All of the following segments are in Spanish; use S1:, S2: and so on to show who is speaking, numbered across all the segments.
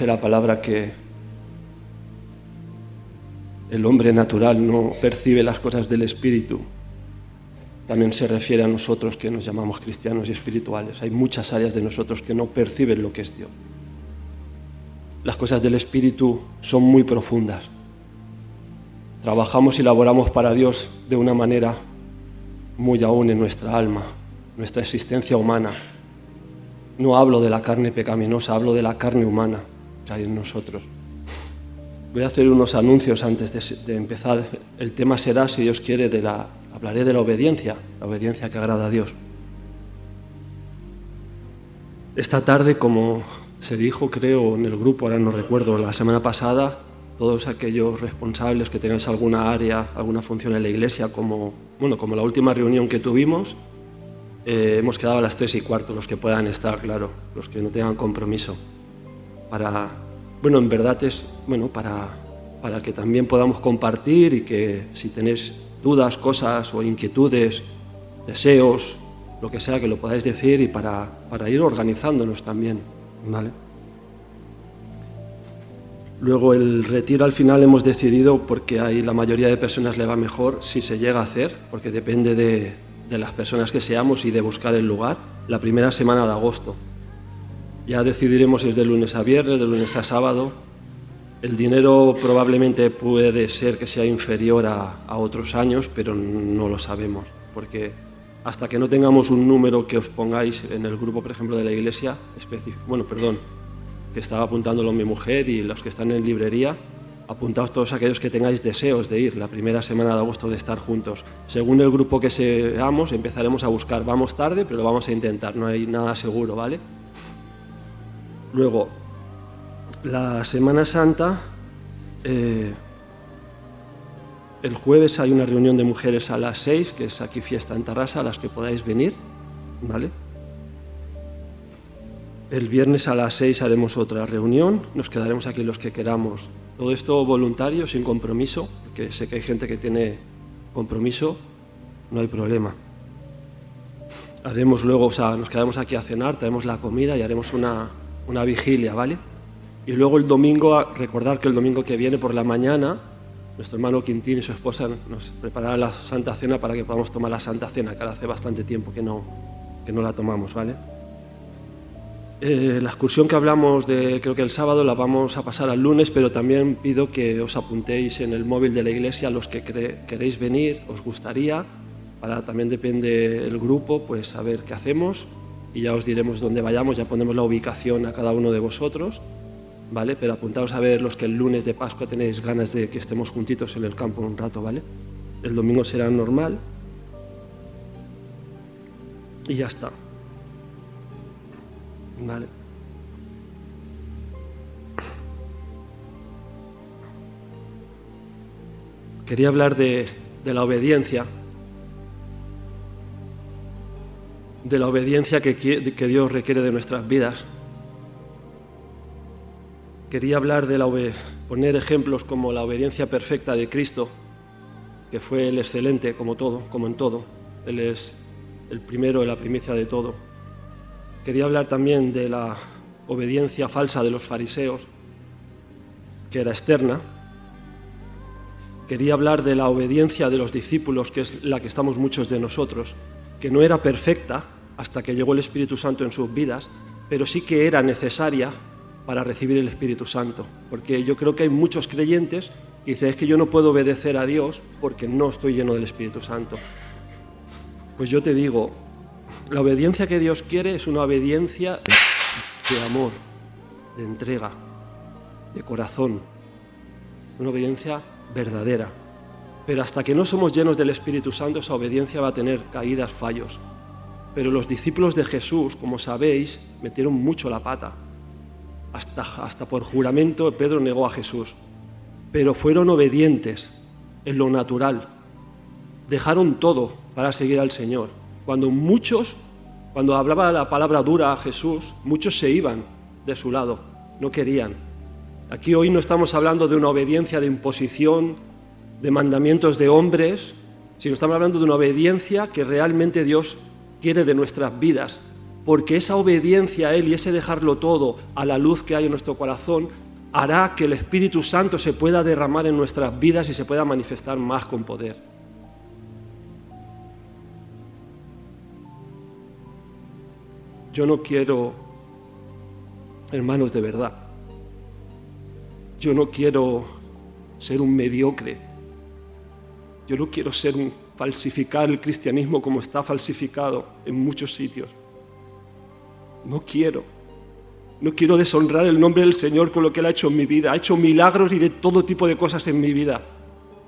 S1: dice la palabra que el hombre natural no percibe las cosas del Espíritu, también se refiere a nosotros que nos llamamos cristianos y espirituales. Hay muchas áreas de nosotros que no perciben lo que es Dios. Las cosas del Espíritu son muy profundas. Trabajamos y laboramos para Dios de una manera muy aún en nuestra alma, nuestra existencia humana. No hablo de la carne pecaminosa, hablo de la carne humana que hay en nosotros. Voy a hacer unos anuncios antes de empezar. El tema será, si Dios quiere, hablaré de la obediencia que agrada a Dios. Esta tarde, como se dijo, creo, en el grupo, ahora no recuerdo, la semana pasada, todos aquellos responsables que tengáis alguna área, alguna función en la iglesia, como la última reunión que tuvimos, hemos quedado a las 3:15, los que puedan estar, claro, los que no tengan compromiso. En verdad es para que también podamos compartir y que si tenéis dudas, cosas o inquietudes, deseos, lo que sea, que lo podáis decir y para ir organizándonos también, ¿vale? Luego el retiro al final hemos decidido, porque ahí la mayoría de personas le va mejor, si se llega a hacer, porque depende de las personas que seamos y de buscar el lugar, la primera semana de agosto. Ya decidiremos si es de lunes a viernes, de lunes a sábado. El dinero probablemente puede ser que sea inferior a otros años, pero no lo sabemos, porque hasta que no tengamos un número que os pongáis en el grupo, por ejemplo, de la iglesia, que estaba apuntándolo mi mujer y los que están en librería, apuntaos todos aquellos que tengáis deseos de ir la primera semana de agosto, de estar juntos. Según el grupo que seamos, empezaremos a buscar. Vamos tarde, pero lo vamos a intentar, no hay nada seguro, ¿vale? Luego, la Semana Santa, el jueves hay una reunión de mujeres a las 6, que es aquí fiesta en Tarrasa, a las que podáis venir, ¿vale? El viernes a las 6 haremos otra reunión, nos quedaremos aquí los que queramos. Todo esto voluntario, sin compromiso, porque sé que hay gente que tiene compromiso, no hay problema. Haremos luego, nos quedamos aquí a cenar, traemos la comida y haremos una vigilia, ¿vale? Y luego el domingo, recordar que el domingo que viene por la mañana, nuestro hermano Quintín y su esposa nos prepararán la Santa Cena para que podamos tomar la Santa Cena, que ahora hace bastante tiempo que no la tomamos, ¿vale? La excursión que hablamos creo que el sábado, la vamos a pasar al lunes, pero también pido que os apuntéis en el móvil de la iglesia los que queréis venir, os gustaría, también depende el grupo, pues saber qué hacemos y ya os diremos dónde vayamos, ya ponemos la ubicación a cada uno de vosotros, ¿vale? Pero apuntaos a ver los que el lunes de Pascua tenéis ganas de que estemos juntitos en el campo un rato, ¿vale? El domingo será normal y ya está. Vale. Quería hablar de la obediencia, que Dios requiere de nuestras vidas. Quería hablar poner ejemplos como la obediencia perfecta de Cristo, que fue el excelente como en todo. Él es el primero, la primicia de todo. Quería hablar también de la obediencia falsa de los fariseos, que era externa. Quería hablar de la obediencia de los discípulos, que es la que estamos muchos de nosotros, que no era perfecta hasta que llegó el Espíritu Santo en sus vidas, pero sí que era necesaria para recibir el Espíritu Santo. Porque yo creo que hay muchos creyentes que dicen, es que yo no puedo obedecer a Dios porque no estoy lleno del Espíritu Santo. Pues yo te digo, la obediencia que Dios quiere es una obediencia de amor, de entrega, de corazón, una obediencia verdadera. Pero hasta que no somos llenos del Espíritu Santo, esa obediencia va a tener caídas, fallos. Pero los discípulos de Jesús, como sabéis, metieron mucho la pata. Hasta por juramento Pedro negó a Jesús. Pero fueron obedientes en lo natural. Dejaron todo para seguir al Señor. Cuando hablaba la palabra dura a Jesús, muchos se iban de su lado, no querían. Aquí hoy no estamos hablando de una obediencia de imposición, de mandamientos de hombres, sino estamos hablando de una obediencia que realmente Dios quiere de nuestras vidas. porque esa obediencia a Él y ese dejarlo todo a la luz que hay en nuestro corazón hará que el Espíritu Santo se pueda derramar en nuestras vidas y se pueda manifestar más con poder. Yo no quiero, hermanos, de verdad, yo no quiero ser un mediocre, yo no quiero falsificar el cristianismo como está falsificado en muchos sitios. No quiero deshonrar el nombre del Señor con lo que Él ha hecho en mi vida. Ha hecho milagros y de todo tipo de cosas en mi vida.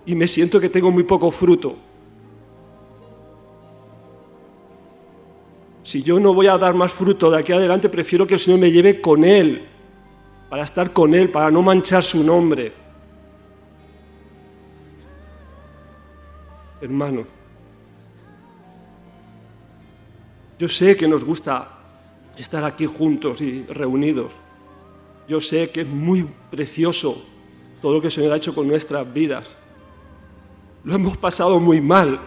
S1: Y me siento que tengo muy poco fruto. Si yo no voy a dar más fruto de aquí adelante, prefiero que el Señor me lleve con Él, para estar con Él, para no manchar su nombre. Hermano, yo sé que nos gusta estar aquí juntos y reunidos. Yo sé que es muy precioso todo lo que el Señor ha hecho con nuestras vidas. Lo hemos pasado muy mal.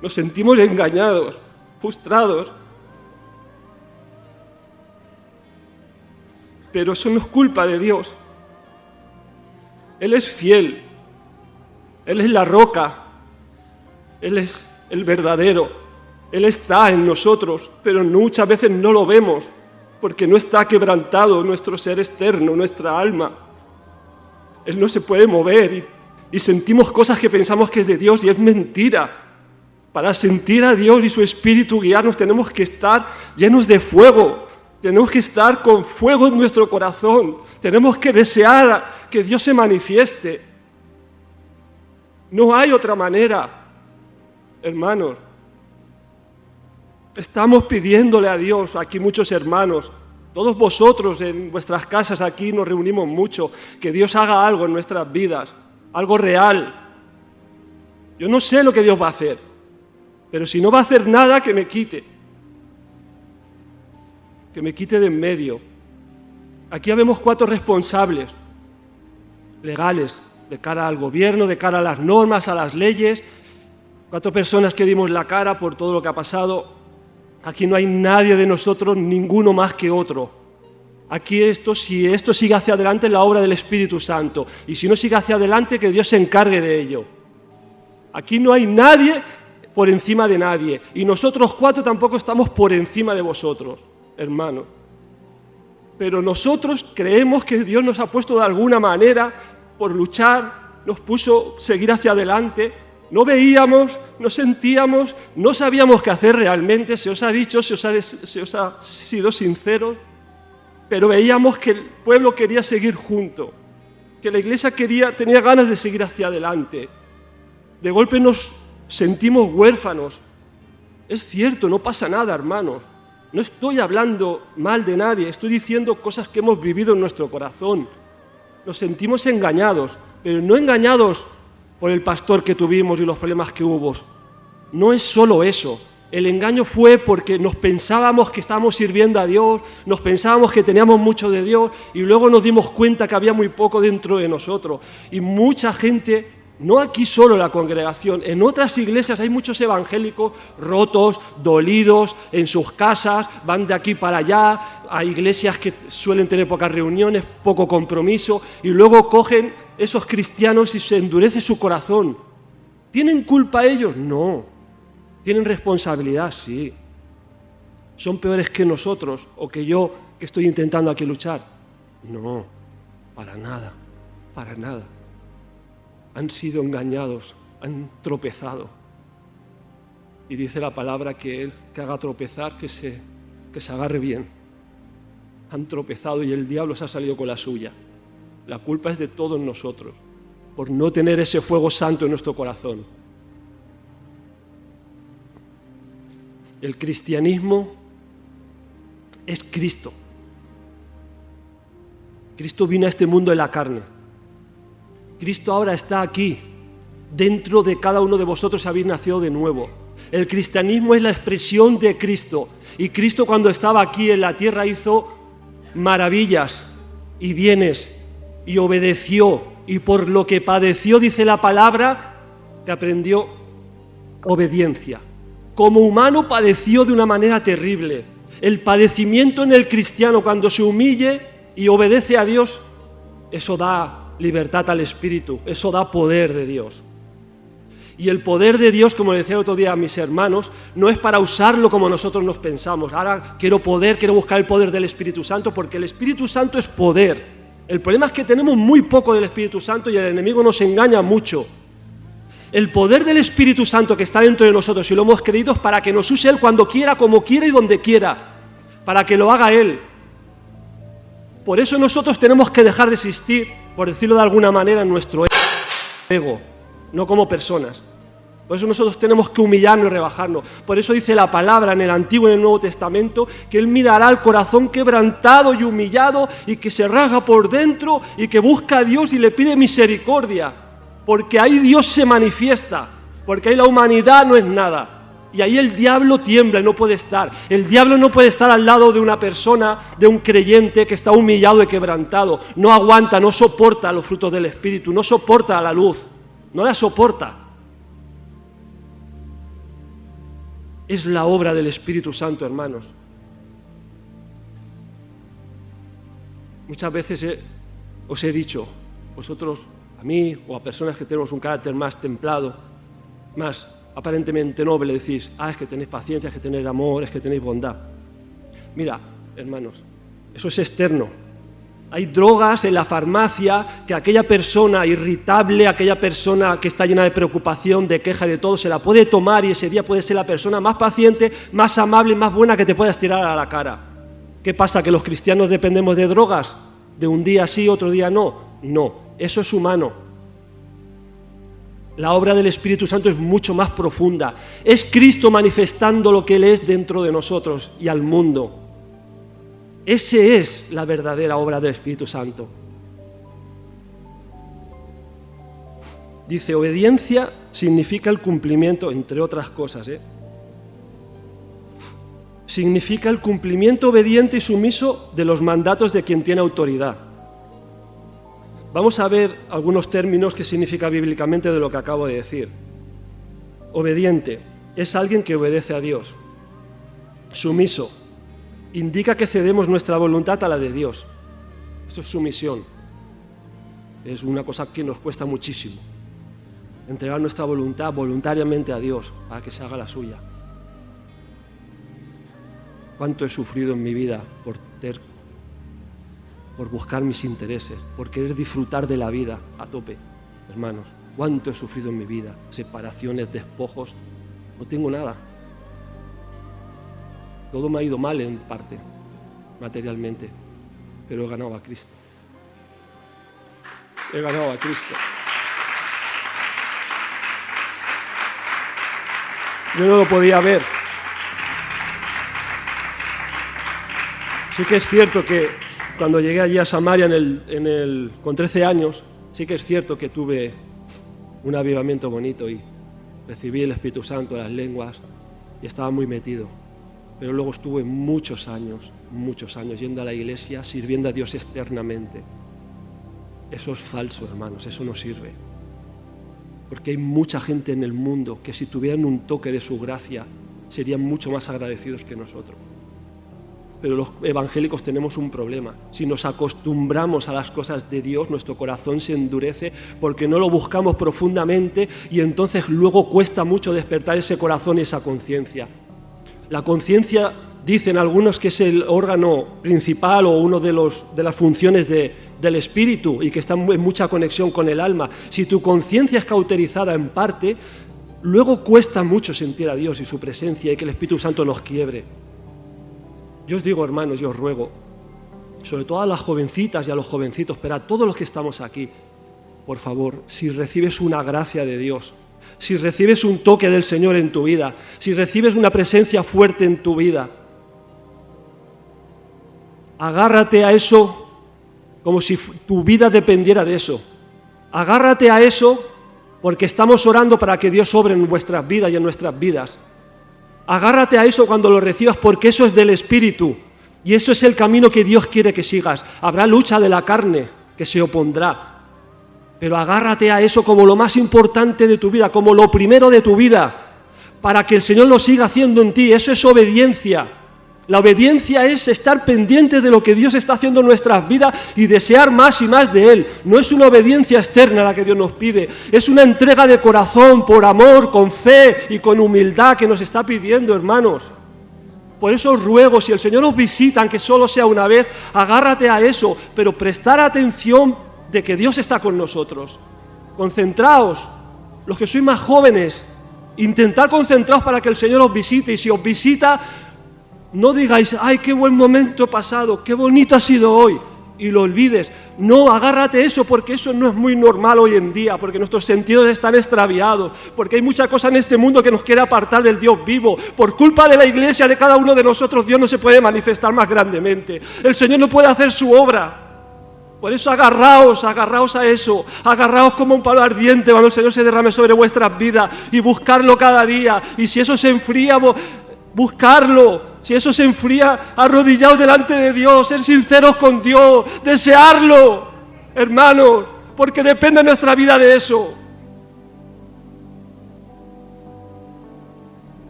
S1: Nos sentimos engañados, frustrados. Pero eso no es culpa de Dios. Él es fiel. Él es la roca. Él es el verdadero. Él está en nosotros, pero muchas veces no lo vemos, porque no está quebrantado nuestro ser externo, nuestra alma. Él no se puede mover y sentimos cosas que pensamos que es de Dios y es mentira. Para sentir a Dios y su Espíritu guiarnos tenemos que estar llenos de fuego, tenemos que estar con fuego en nuestro corazón, tenemos que desear que Dios se manifieste. No hay otra manera, hermanos. Estamos pidiéndole a Dios, aquí muchos hermanos, todos vosotros en vuestras casas aquí nos reunimos mucho, que Dios haga algo en nuestras vidas, algo real. Yo no sé lo que Dios va a hacer, pero si no va a hacer nada, que me quite de en medio. Aquí habemos 4 responsables legales, de cara al gobierno, de cara a las normas, a las leyes, 4 personas que dimos la cara por todo lo que ha pasado. Aquí no hay nadie de nosotros, ninguno más que otro. Aquí si esto sigue hacia adelante, es la obra del Espíritu Santo. Y si no sigue hacia adelante, que Dios se encargue de ello. Aquí no hay nadie por encima de nadie. Y nosotros 4 tampoco estamos por encima de vosotros, hermanos. Pero nosotros creemos que Dios nos ha puesto de alguna manera por luchar, nos puso seguir hacia adelante. No veíamos, no sentíamos, no sabíamos qué hacer realmente, se os ha dicho, se os ha sido sincero, pero veíamos que el pueblo quería seguir junto, que la iglesia tenía ganas de seguir hacia adelante. De golpe nos sentimos huérfanos. Es cierto, no pasa nada, hermanos. No estoy hablando mal de nadie, estoy diciendo cosas que hemos vivido en nuestro corazón. Nos sentimos engañados, pero no engañados por el pastor que tuvimos y los problemas que hubo. No es solo eso. El engaño fue porque nos pensábamos que estábamos sirviendo a Dios, nos pensábamos que teníamos mucho de Dios y luego nos dimos cuenta que había muy poco dentro de nosotros. Y mucha gente, no aquí solo la congregación, en otras iglesias hay muchos evangélicos rotos, dolidos, en sus casas, van de aquí para allá, hay iglesias que suelen tener pocas reuniones, poco compromiso, y luego cogen esos cristianos y se endurece su corazón. ¿Tienen culpa ellos? No. ¿Tienen responsabilidad? Sí. ¿Son peores que nosotros o que yo que estoy intentando aquí luchar? No, para nada, para nada. Han sido engañados, han tropezado. Y dice la palabra que Él que haga tropezar, que se agarre bien. Han tropezado y el diablo se ha salido con la suya. La culpa es de todos nosotros, por no tener ese fuego santo en nuestro corazón. El cristianismo es Cristo. Cristo vino a este mundo en la carne. Cristo ahora está aquí. Dentro de cada uno de vosotros habéis nacido de nuevo. El cristianismo es la expresión de Cristo. Y Cristo cuando estaba aquí en la tierra hizo maravillas y bienes y obedeció. Y por lo que padeció, dice la palabra, que aprendió obediencia. como humano padeció de una manera terrible. El padecimiento en el cristiano, cuando se humille y obedece a Dios, eso da libertad al espíritu, eso da poder de Dios. Y el poder de Dios, como decía el otro día a mis hermanos, no es para usarlo como nosotros nos pensamos. Ahora quiero buscar el poder del Espíritu Santo, porque el Espíritu Santo es poder. El problema es que tenemos muy poco del Espíritu Santo y el enemigo nos engaña mucho. El poder del Espíritu Santo que está dentro de nosotros, si lo hemos creído, es para que nos use Él cuando quiera, como quiera y donde quiera, para que lo haga Él. Por eso nosotros tenemos que dejar de existir, por decirlo de alguna manera, en nuestro ego, no como personas. Por eso nosotros tenemos que humillarnos y rebajarnos. Por eso dice la palabra en el Antiguo y en el Nuevo Testamento que Él mirará al corazón quebrantado y humillado y que se rasga por dentro y que busca a Dios y le pide misericordia. Porque ahí Dios se manifiesta, porque ahí la humanidad no es nada. Y ahí el diablo tiembla y no puede estar. El diablo no puede estar al lado de una persona, de un creyente que está humillado y quebrantado. No aguanta, no soporta los frutos del Espíritu, no soporta la luz, no la soporta. Es la obra del Espíritu Santo, hermanos. Muchas veces os he dicho, vosotros, a mí o a personas que tenemos un carácter más templado, más aparentemente noble, decís, es que tenéis paciencia, es que tenéis amor, es que tenéis bondad. Mira, hermanos, eso es externo. Hay drogas en la farmacia que aquella persona irritable, aquella persona que está llena de preocupación, de queja, de todo, se la puede tomar y ese día puede ser la persona más paciente, más amable y más buena que te puedas tirar a la cara. ¿Qué pasa? ¿Que los cristianos dependemos de drogas? ¿De un día sí, otro día no? No, eso es humano. La obra del Espíritu Santo es mucho más profunda. Es Cristo manifestando lo que Él es dentro de nosotros y al mundo. Esa es la verdadera obra del Espíritu Santo. Dice, obediencia significa el cumplimiento, entre otras cosas, significa el cumplimiento obediente y sumiso de los mandatos de quien tiene autoridad. Vamos a ver algunos términos que significa bíblicamente de lo que acabo de decir. Obediente es alguien que obedece a Dios. Sumiso indica que cedemos nuestra voluntad a la de Dios. Esto es sumisión. Es una cosa que nos cuesta muchísimo. Entregar nuestra voluntad voluntariamente a Dios para que se haga la suya. ¿Cuánto he sufrido en mi vida por buscar mis intereses, por querer disfrutar de la vida a tope? Hermanos, ¿cuánto he sufrido en mi vida? Separaciones, despojos, no tengo nada. Todo me ha ido mal en parte, materialmente, pero he ganado a Cristo. He ganado a Cristo. Yo no lo podía ver. Sí que es cierto que cuando llegué allí a Samaria con 13 años, sí que es cierto que tuve un avivamiento bonito y recibí el Espíritu Santo, las lenguas, y estaba muy metido. Pero luego estuve muchos años yendo a la iglesia, sirviendo a Dios externamente. Eso es falso, hermanos, eso no sirve. Porque hay mucha gente en el mundo que si tuvieran un toque de su gracia, serían mucho más agradecidos que nosotros. Pero los evangélicos tenemos un problema. Si nos acostumbramos a las cosas de Dios, nuestro corazón se endurece porque no lo buscamos profundamente y entonces luego cuesta mucho despertar ese corazón y esa conciencia. La conciencia, dicen algunos, que es el órgano principal o uno de las funciones del espíritu y que está en mucha conexión con el alma. Si tu conciencia es cauterizada en parte, luego cuesta mucho sentir a Dios y su presencia y que el Espíritu Santo nos quiebre. Yo os digo, hermanos, yo os ruego, sobre todo a las jovencitas y a los jovencitos, pero a todos los que estamos aquí, por favor, si recibes una gracia de Dios, si recibes un toque del Señor en tu vida, si recibes una presencia fuerte en tu vida, agárrate a eso como si tu vida dependiera de eso. Agárrate a eso porque estamos orando para que Dios obre en vuestras vidas y en nuestras vidas. Agárrate a eso cuando lo recibas porque eso es del Espíritu y eso es el camino que Dios quiere que sigas. Habrá lucha de la carne que se opondrá. Pero agárrate a eso como lo más importante de tu vida, como lo primero de tu vida, para que el Señor lo siga haciendo en ti. Eso es obediencia. La obediencia es estar pendiente de lo que Dios está haciendo en nuestras vidas y desear más y más de Él. No es una obediencia externa la que Dios nos pide, es una entrega de corazón, por amor, con fe y con humildad que nos está pidiendo, hermanos. Por eso os ruego, si el Señor os visita, aunque solo sea una vez, agárrate a eso, pero prestar atención de que Dios está con nosotros. Concentraos, los que sois más jóvenes, intentad concentraos para que el Señor os visite, y si os visita, no digáis, ¡ay, qué buen momento he pasado, qué bonito ha sido hoy!, y lo olvides. No, agárrate eso, porque eso no es muy normal hoy en día, porque nuestros sentidos están extraviados, porque hay mucha cosa en este mundo que nos quiere apartar del Dios vivo. Por culpa de la iglesia, de cada uno de nosotros, Dios no se puede manifestar más grandemente. El Señor no puede hacer su obra. Por eso agarraos a eso, agarraos como un palo ardiente cuando el Señor se derrame sobre vuestras vidas y buscarlo cada día. Y si eso se enfría, buscarlo. Si eso se enfría, arrodillaos delante de Dios, ser sinceros con Dios, desearlo, hermanos, porque depende nuestra vida de eso.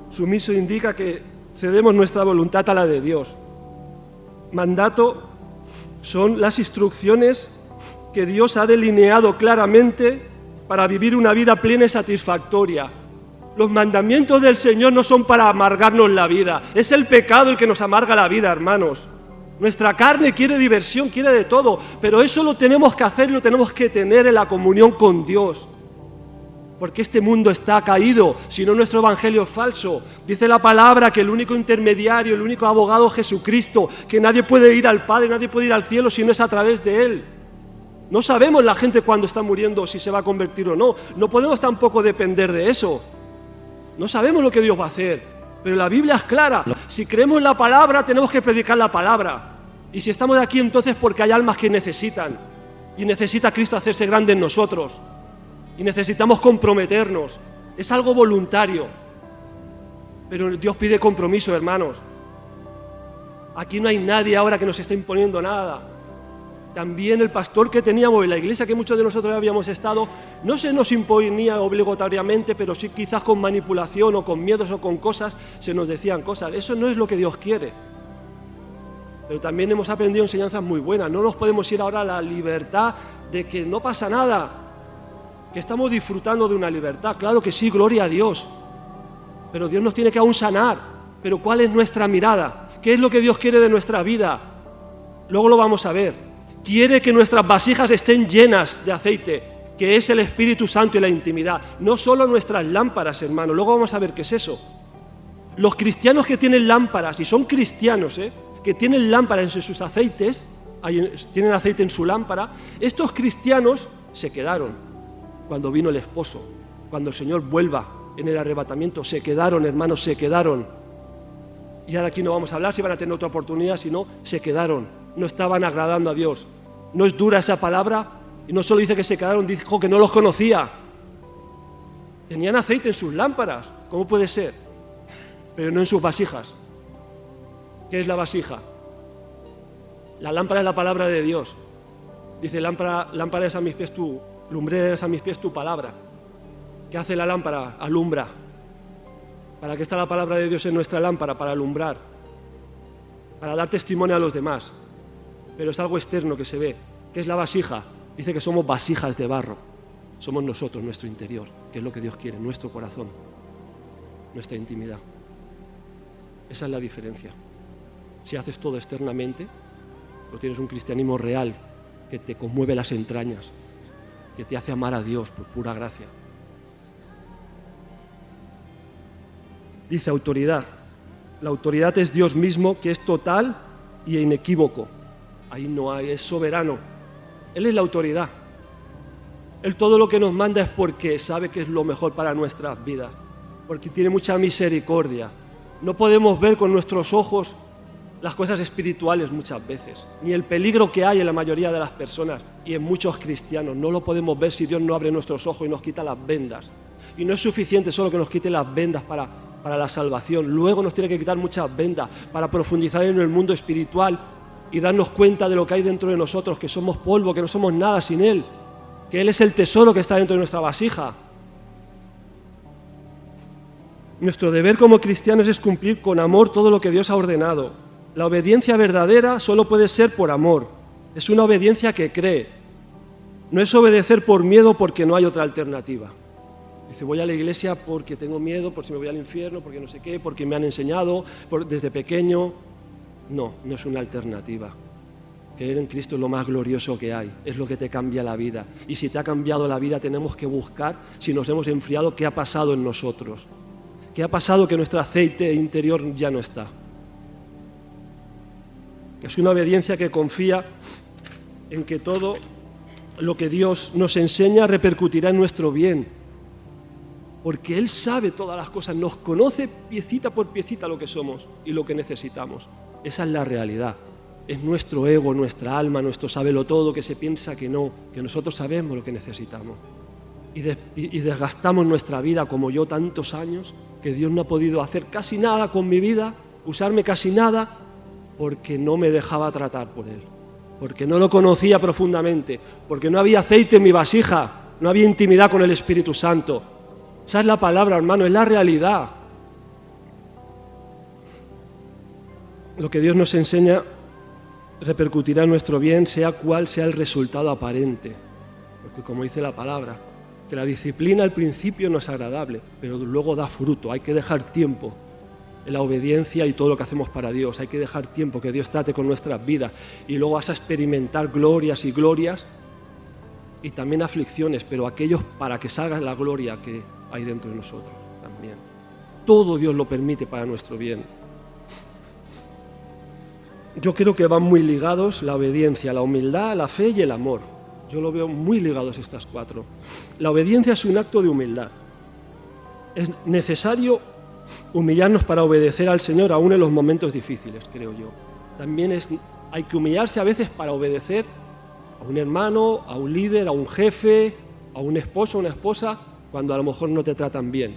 S1: Sumiso indica que cedemos nuestra voluntad a la de Dios. Mandato son las instrucciones que Dios ha delineado claramente para vivir una vida plena y satisfactoria. Los mandamientos del Señor no son para amargarnos la vida. Es el pecado el que nos amarga la vida, hermanos. Nuestra carne quiere diversión, quiere de todo, pero eso lo tenemos que hacer y lo tenemos que tener en la comunión con Dios. Porque este mundo está caído, si no nuestro evangelio es falso. Dice la palabra que el único intermediario, el único abogado es Jesucristo, que nadie puede ir al Padre, nadie puede ir al cielo si no es a través de Él. No sabemos la gente cuando está muriendo si se va a convertir o no. No podemos tampoco depender de eso. No sabemos lo que Dios va a hacer, pero la Biblia es clara. Si creemos en la palabra, tenemos que predicar la palabra. Y si estamos aquí, entonces porque hay almas que necesitan. Y necesita Cristo hacerse grande en nosotros. Y necesitamos comprometernos. Es algo voluntario. Pero Dios pide compromiso, hermanos. Aquí no hay nadie ahora que nos esté imponiendo nada. También el pastor que teníamos en la iglesia que muchos de nosotros habíamos estado, no se nos imponía obligatoriamente, pero sí quizás con manipulación o con miedos o con cosas, se nos decían cosas. Eso no es lo que Dios quiere. Pero también hemos aprendido enseñanzas muy buenas. No nos podemos ir ahora a la libertad de que no pasa nada, que estamos disfrutando de una libertad. Claro que sí, gloria a Dios. Pero Dios nos tiene que aún sanar. Pero ¿cuál es nuestra mirada? ¿Qué es lo que Dios quiere de nuestra vida? Luego lo vamos a ver. Quiere que nuestras vasijas estén llenas de aceite, que es el Espíritu Santo y la intimidad. No solo nuestras lámparas, hermano. Luego vamos a ver qué es eso. Los cristianos que tienen lámparas, y son cristianos, que tienen lámparas en sus aceites, tienen aceite en su lámpara, estos cristianos se quedaron cuando vino el esposo. Cuando el Señor vuelva en el arrebatamiento, se quedaron, hermanos, se quedaron. Y ahora aquí no vamos a hablar si van a tener otra oportunidad, sino se quedaron. No estaban agradando a Dios. No es dura esa palabra, y no solo dice que se quedaron, dijo que no los conocía. Tenían aceite en sus lámparas, ¿cómo puede ser? Pero no en sus vasijas. ¿Qué es la vasija? La lámpara es la palabra de Dios. Dice, lámpara es a mis pies tu, lumbrera es a mis pies tu palabra. ¿Qué hace la lámpara? Alumbra. ¿Para qué está la palabra de Dios en nuestra lámpara? Para alumbrar, para dar testimonio a los demás. Pero es algo externo que se ve. ¿Qué es la vasija? Dice que somos vasijas de barro. Somos nosotros, nuestro interior, que es lo que Dios quiere, nuestro corazón, nuestra intimidad. Esa es la diferencia. Si haces todo externamente, o tienes un cristianismo real que te conmueve las entrañas, que te hace amar a Dios por pura gracia. Dice autoridad. La autoridad es Dios mismo, que es total y inequívoco. Ahí no hay, es soberano. Él es la autoridad. Él todo lo que nos manda es porque sabe que es lo mejor para nuestras vidas, porque tiene mucha misericordia. No podemos ver con nuestros ojos las cosas espirituales muchas veces, ni el peligro que hay en la mayoría de las personas y en muchos cristianos. No lo podemos ver si Dios no abre nuestros ojos y nos quita las vendas. Y no es suficiente solo que nos quite las vendas para la salvación. Luego nos tiene que quitar muchas vendas para profundizar en el mundo espiritual y darnos cuenta de lo que hay dentro de nosotros, que somos polvo, que no somos nada sin Él, que Él es el tesoro que está dentro de nuestra vasija. Nuestro deber como cristianos es cumplir con amor todo lo que Dios ha ordenado. La obediencia verdadera solo puede ser por amor. Es una obediencia que cree. No es obedecer por miedo porque no hay otra alternativa. Dice, voy a la iglesia porque tengo miedo, por si me voy al infierno, porque no sé qué, porque me han enseñado desde pequeño. No, no es una alternativa. Creer en Cristo es lo más glorioso que hay, es lo que te cambia la vida. Y si te ha cambiado la vida, tenemos que buscar, si nos hemos enfriado, qué ha pasado en nosotros. ¿Qué ha pasado que nuestro aceite interior ya no está? Es una obediencia que confía en que todo lo que Dios nos enseña repercutirá en nuestro bien. Porque Él sabe todas las cosas, nos conoce piecita por piecita lo que somos y lo que necesitamos. Esa es la realidad. Es nuestro ego, nuestra alma, nuestro sabelotodo que se piensa que no, que nosotros sabemos lo que necesitamos. Y desgastamos nuestra vida, como yo, tantos años, que Dios no ha podido hacer casi nada con mi vida, usarme casi nada, porque no me dejaba tratar por Él, porque no lo conocía profundamente, porque no había aceite en mi vasija, no había intimidad con el Espíritu Santo. Esa es la palabra, hermano, es la realidad. Lo que Dios nos enseña repercutirá en nuestro bien, sea cual sea el resultado aparente. Porque como dice la palabra, que la disciplina al principio no es agradable, pero luego da fruto. Hay que dejar tiempo en la obediencia y todo lo que hacemos para Dios. Hay que dejar tiempo que Dios trate con nuestras vidas. Y luego vas a experimentar glorias y glorias y también aflicciones, pero aquellos para que salga la gloria que hay dentro de nosotros también. Todo Dios lo permite para nuestro bien. Yo creo que van muy ligados la obediencia, la humildad, la fe y el amor. Yo lo veo muy ligados estas cuatro. La obediencia es un acto de humildad. Es necesario humillarnos para obedecer al Señor aún en los momentos difíciles, creo yo. También hay que humillarse a veces para obedecer a un hermano, a un líder, a un jefe, a un esposo, a una esposa, cuando a lo mejor no te tratan bien.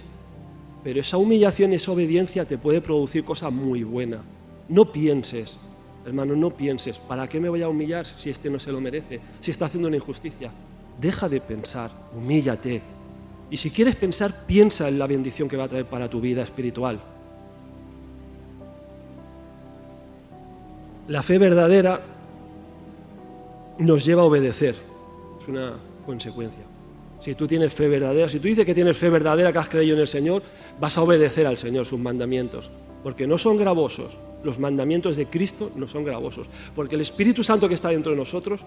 S1: Pero esa humillación, esa obediencia te puede producir cosas muy buenas. No pienses, hermano, no pienses, ¿para qué me voy a humillar si este no se lo merece? Si está haciendo una injusticia. Deja de pensar, humíllate. Y si quieres pensar, piensa en la bendición que va a traer para tu vida espiritual. La fe verdadera nos lleva a obedecer. Es una consecuencia. Si tú tienes fe verdadera, si tú dices que tienes fe verdadera, que has creído en el Señor, vas a obedecer al Señor, sus mandamientos. Porque no son gravosos. Los mandamientos de Cristo no son gravosos. Porque el Espíritu Santo que está dentro de nosotros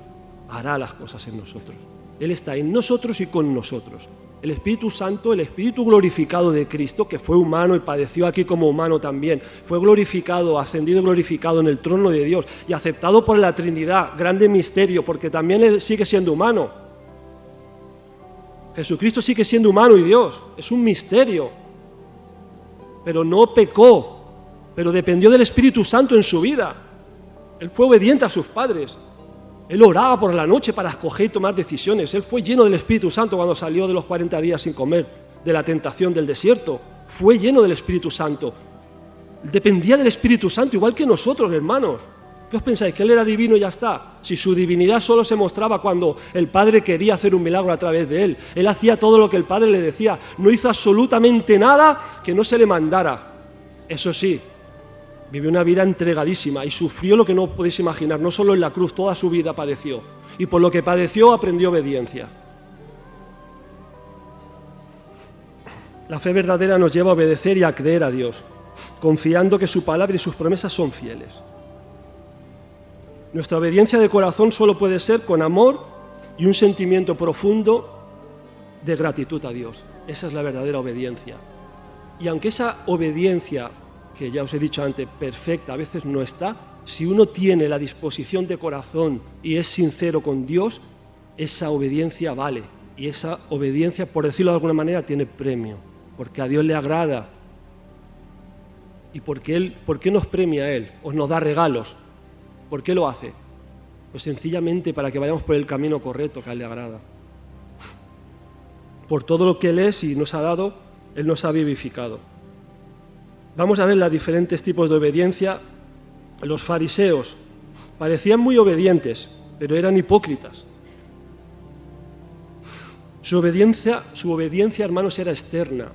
S1: hará las cosas en nosotros. Él está en nosotros y con nosotros. El Espíritu Santo, el Espíritu glorificado de Cristo, que fue humano y padeció aquí como humano también, fue glorificado, ascendido y glorificado en el trono de Dios y aceptado por la Trinidad, grande misterio, porque también Él sigue siendo humano. Jesucristo sigue siendo humano y Dios, es un misterio. Pero no pecó, pero dependió del Espíritu Santo en su vida. Él fue obediente a sus padres. Él oraba por la noche para escoger y tomar decisiones. Él fue lleno del Espíritu Santo cuando salió de los 40 días sin comer, de la tentación del desierto. Fue lleno del Espíritu Santo. Dependía del Espíritu Santo, igual que nosotros, hermanos. ¿Qué os pensáis? ¿Que Él era divino y ya está? Si su divinidad solo se mostraba cuando el Padre quería hacer un milagro a través de Él. Él hacía todo lo que el Padre le decía. No hizo absolutamente nada que no se le mandara. Eso sí, vivió una vida entregadísima y sufrió lo que no podéis imaginar. No solo en la cruz, toda su vida padeció. Y por lo que padeció aprendió obediencia. La fe verdadera nos lleva a obedecer y a creer a Dios, confiando que su palabra y sus promesas son fieles. Nuestra obediencia de corazón solo puede ser con amor y un sentimiento profundo de gratitud a Dios. Esa es la verdadera obediencia. Y aunque esa obediencia, que ya os he dicho antes, perfecta, a veces no está, si uno tiene la disposición de corazón y es sincero con Dios, esa obediencia vale. Y esa obediencia, por decirlo de alguna manera, tiene premio, porque a Dios le agrada. ¿Y por qué nos premia a Él? ¿O nos da regalos? ¿Por qué lo hace? Pues sencillamente para que vayamos por el camino correcto que a Él le agrada. Por todo lo que Él es y nos ha dado, Él nos ha vivificado. Vamos a ver los diferentes tipos de obediencia. Los fariseos parecían muy obedientes, pero eran hipócritas. Su obediencia, hermanos, era externa.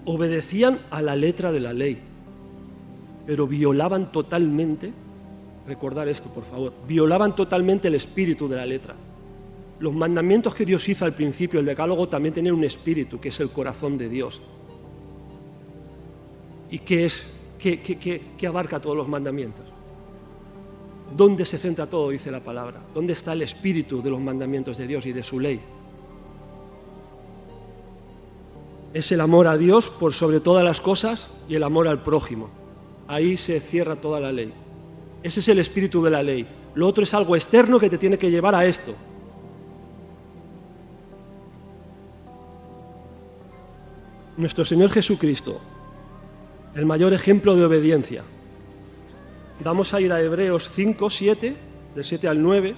S1: obedecían a la letra de la ley, pero violaban totalmente, recordar esto por favor, violaban totalmente el espíritu de la letra. Los mandamientos que Dios hizo al principio, el decálogo, también tenían un espíritu, que es el corazón de Dios. ¿Y qué es? ¿Qué abarca todos los mandamientos? ¿Dónde se centra todo, dice la palabra? ¿Dónde está el espíritu de los mandamientos de Dios y de su ley? Es el amor a Dios por sobre todas las cosas y el amor al prójimo. Ahí se cierra toda la ley. Ese es el espíritu de la ley. Lo otro es algo externo que te tiene que llevar a esto. Nuestro Señor Jesucristo, el mayor ejemplo de obediencia. Vamos a ir a Hebreos 5, 7, del 7 al 9.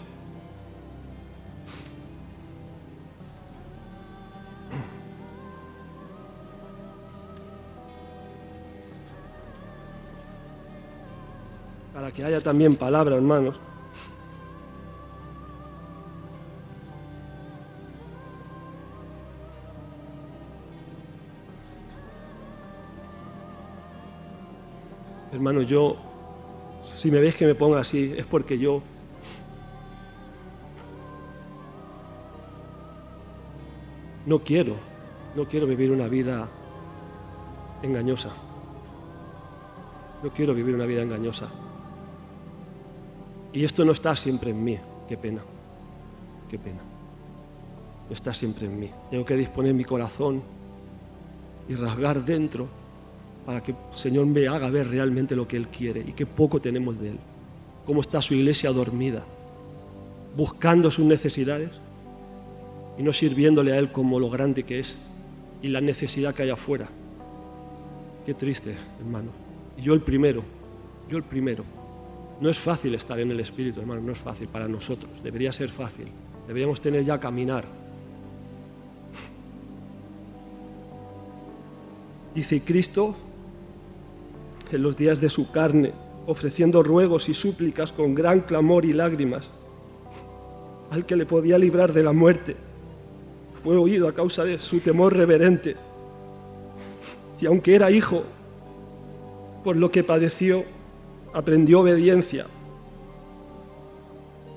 S1: Para que haya también palabra, hermanos. Hermano, yo, si me veis que me ponga así, es porque yo no quiero vivir una vida engañosa. No quiero vivir una vida engañosa. Y esto no está siempre en mí. Qué pena. Qué pena. No está siempre en mí. Tengo que disponer mi corazón y rasgar dentro para que el Señor me haga ver realmente lo que Él quiere y qué poco tenemos de Él. Cómo está su iglesia dormida, buscando sus necesidades y no sirviéndole a Él como lo grande que es y la necesidad que hay afuera. Qué triste, hermano. Y yo el primero. No es fácil estar en el Espíritu, hermano, no es fácil para nosotros. Debería ser fácil. Deberíamos tener ya caminar. Dice Cristo, en los días de su carne, ofreciendo ruegos y súplicas con gran clamor y lágrimas, al que le podía librar de la muerte, fue oído a causa de su temor reverente. Y aunque era hijo, por lo que padeció, aprendió obediencia.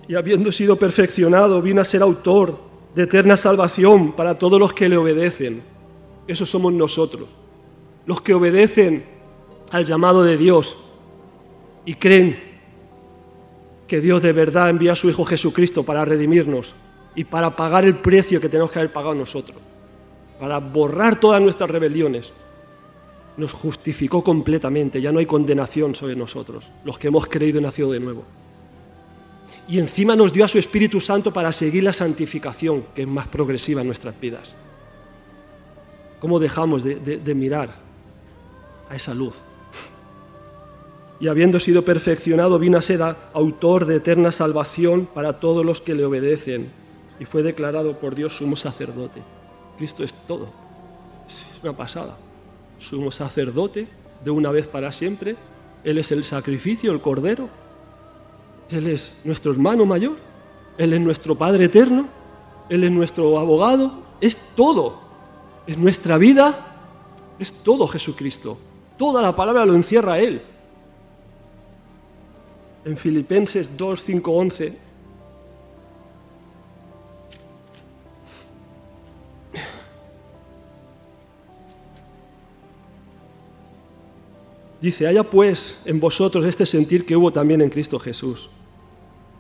S1: Y habiendo sido perfeccionado, vino a ser autor de eterna salvación para todos los que le obedecen. Esos somos nosotros, los que obedecen al llamado de Dios y creen que Dios de verdad envía a su Hijo Jesucristo para redimirnos y para pagar el precio que tenemos que haber pagado nosotros, para borrar todas nuestras rebeliones. Nos justificó completamente, ya no hay condenación sobre nosotros, los que hemos creído y nacido de nuevo. Y encima nos dio a su Espíritu Santo para seguir la santificación, que es más progresiva en nuestras vidas. ¿Cómo dejamos de mirar a esa luz? Y habiendo sido perfeccionado, vino a ser autor de eterna salvación para todos los que le obedecen. Y fue declarado por Dios sumo sacerdote. Cristo es todo. Es una pasada. Sumo sacerdote de una vez para siempre. Él es el sacrificio, el cordero. Él es nuestro hermano mayor. Él es nuestro Padre eterno. Él es nuestro abogado. Es todo. Es nuestra vida. Es todo Jesucristo. Toda la palabra lo encierra Él. En Filipenses 2, 5, 11. Dice, haya pues en vosotros este sentir que hubo también en Cristo Jesús.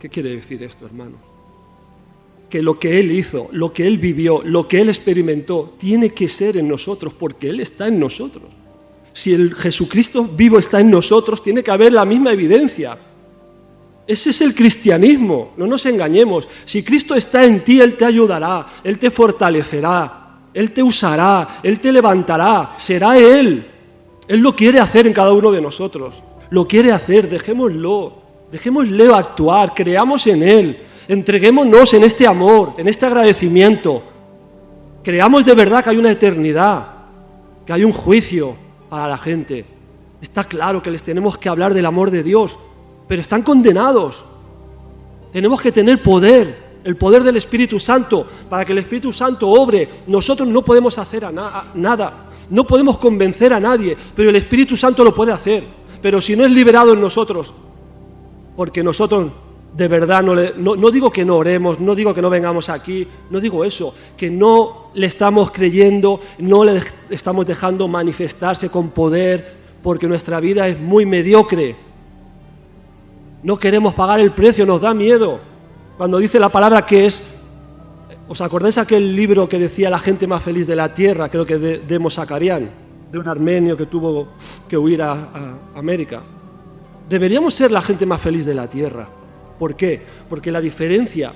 S1: ¿Qué quiere decir esto, hermano? Que lo que Él hizo, lo que Él vivió, lo que Él experimentó, tiene que ser en nosotros, porque Él está en nosotros. Si el Jesucristo vivo está en nosotros, tiene que haber la misma evidencia. Ese es el cristianismo, no nos engañemos. Si Cristo está en ti, Él te ayudará, Él te fortalecerá, Él te usará, Él te levantará, será Él. Él lo quiere hacer en cada uno de nosotros, lo quiere hacer, dejémosle actuar, creamos en Él, entreguémonos en este amor, en este agradecimiento, creamos de verdad que hay una eternidad, que hay un juicio para la gente. Está claro que les tenemos que hablar del amor de Dios, pero están condenados. Tenemos que tener poder, el poder del Espíritu Santo, para que el Espíritu Santo obre. Nosotros no podemos hacer nada. No podemos convencer a nadie, pero el Espíritu Santo lo puede hacer. Pero si no es liberado en nosotros, porque nosotros de verdad no digo que no oremos, no digo que no vengamos aquí, no digo eso, que no le estamos creyendo, no le estamos dejando manifestarse con poder, porque nuestra vida es muy mediocre. No queremos pagar el precio, nos da miedo. Cuando dice la palabra que es... ¿Os acordáis aquel libro que decía la gente más feliz de la tierra? Creo que de Demos Zakarian, de un armenio que tuvo que huir a América. Deberíamos ser la gente más feliz de la tierra. ¿Por qué? Porque la diferencia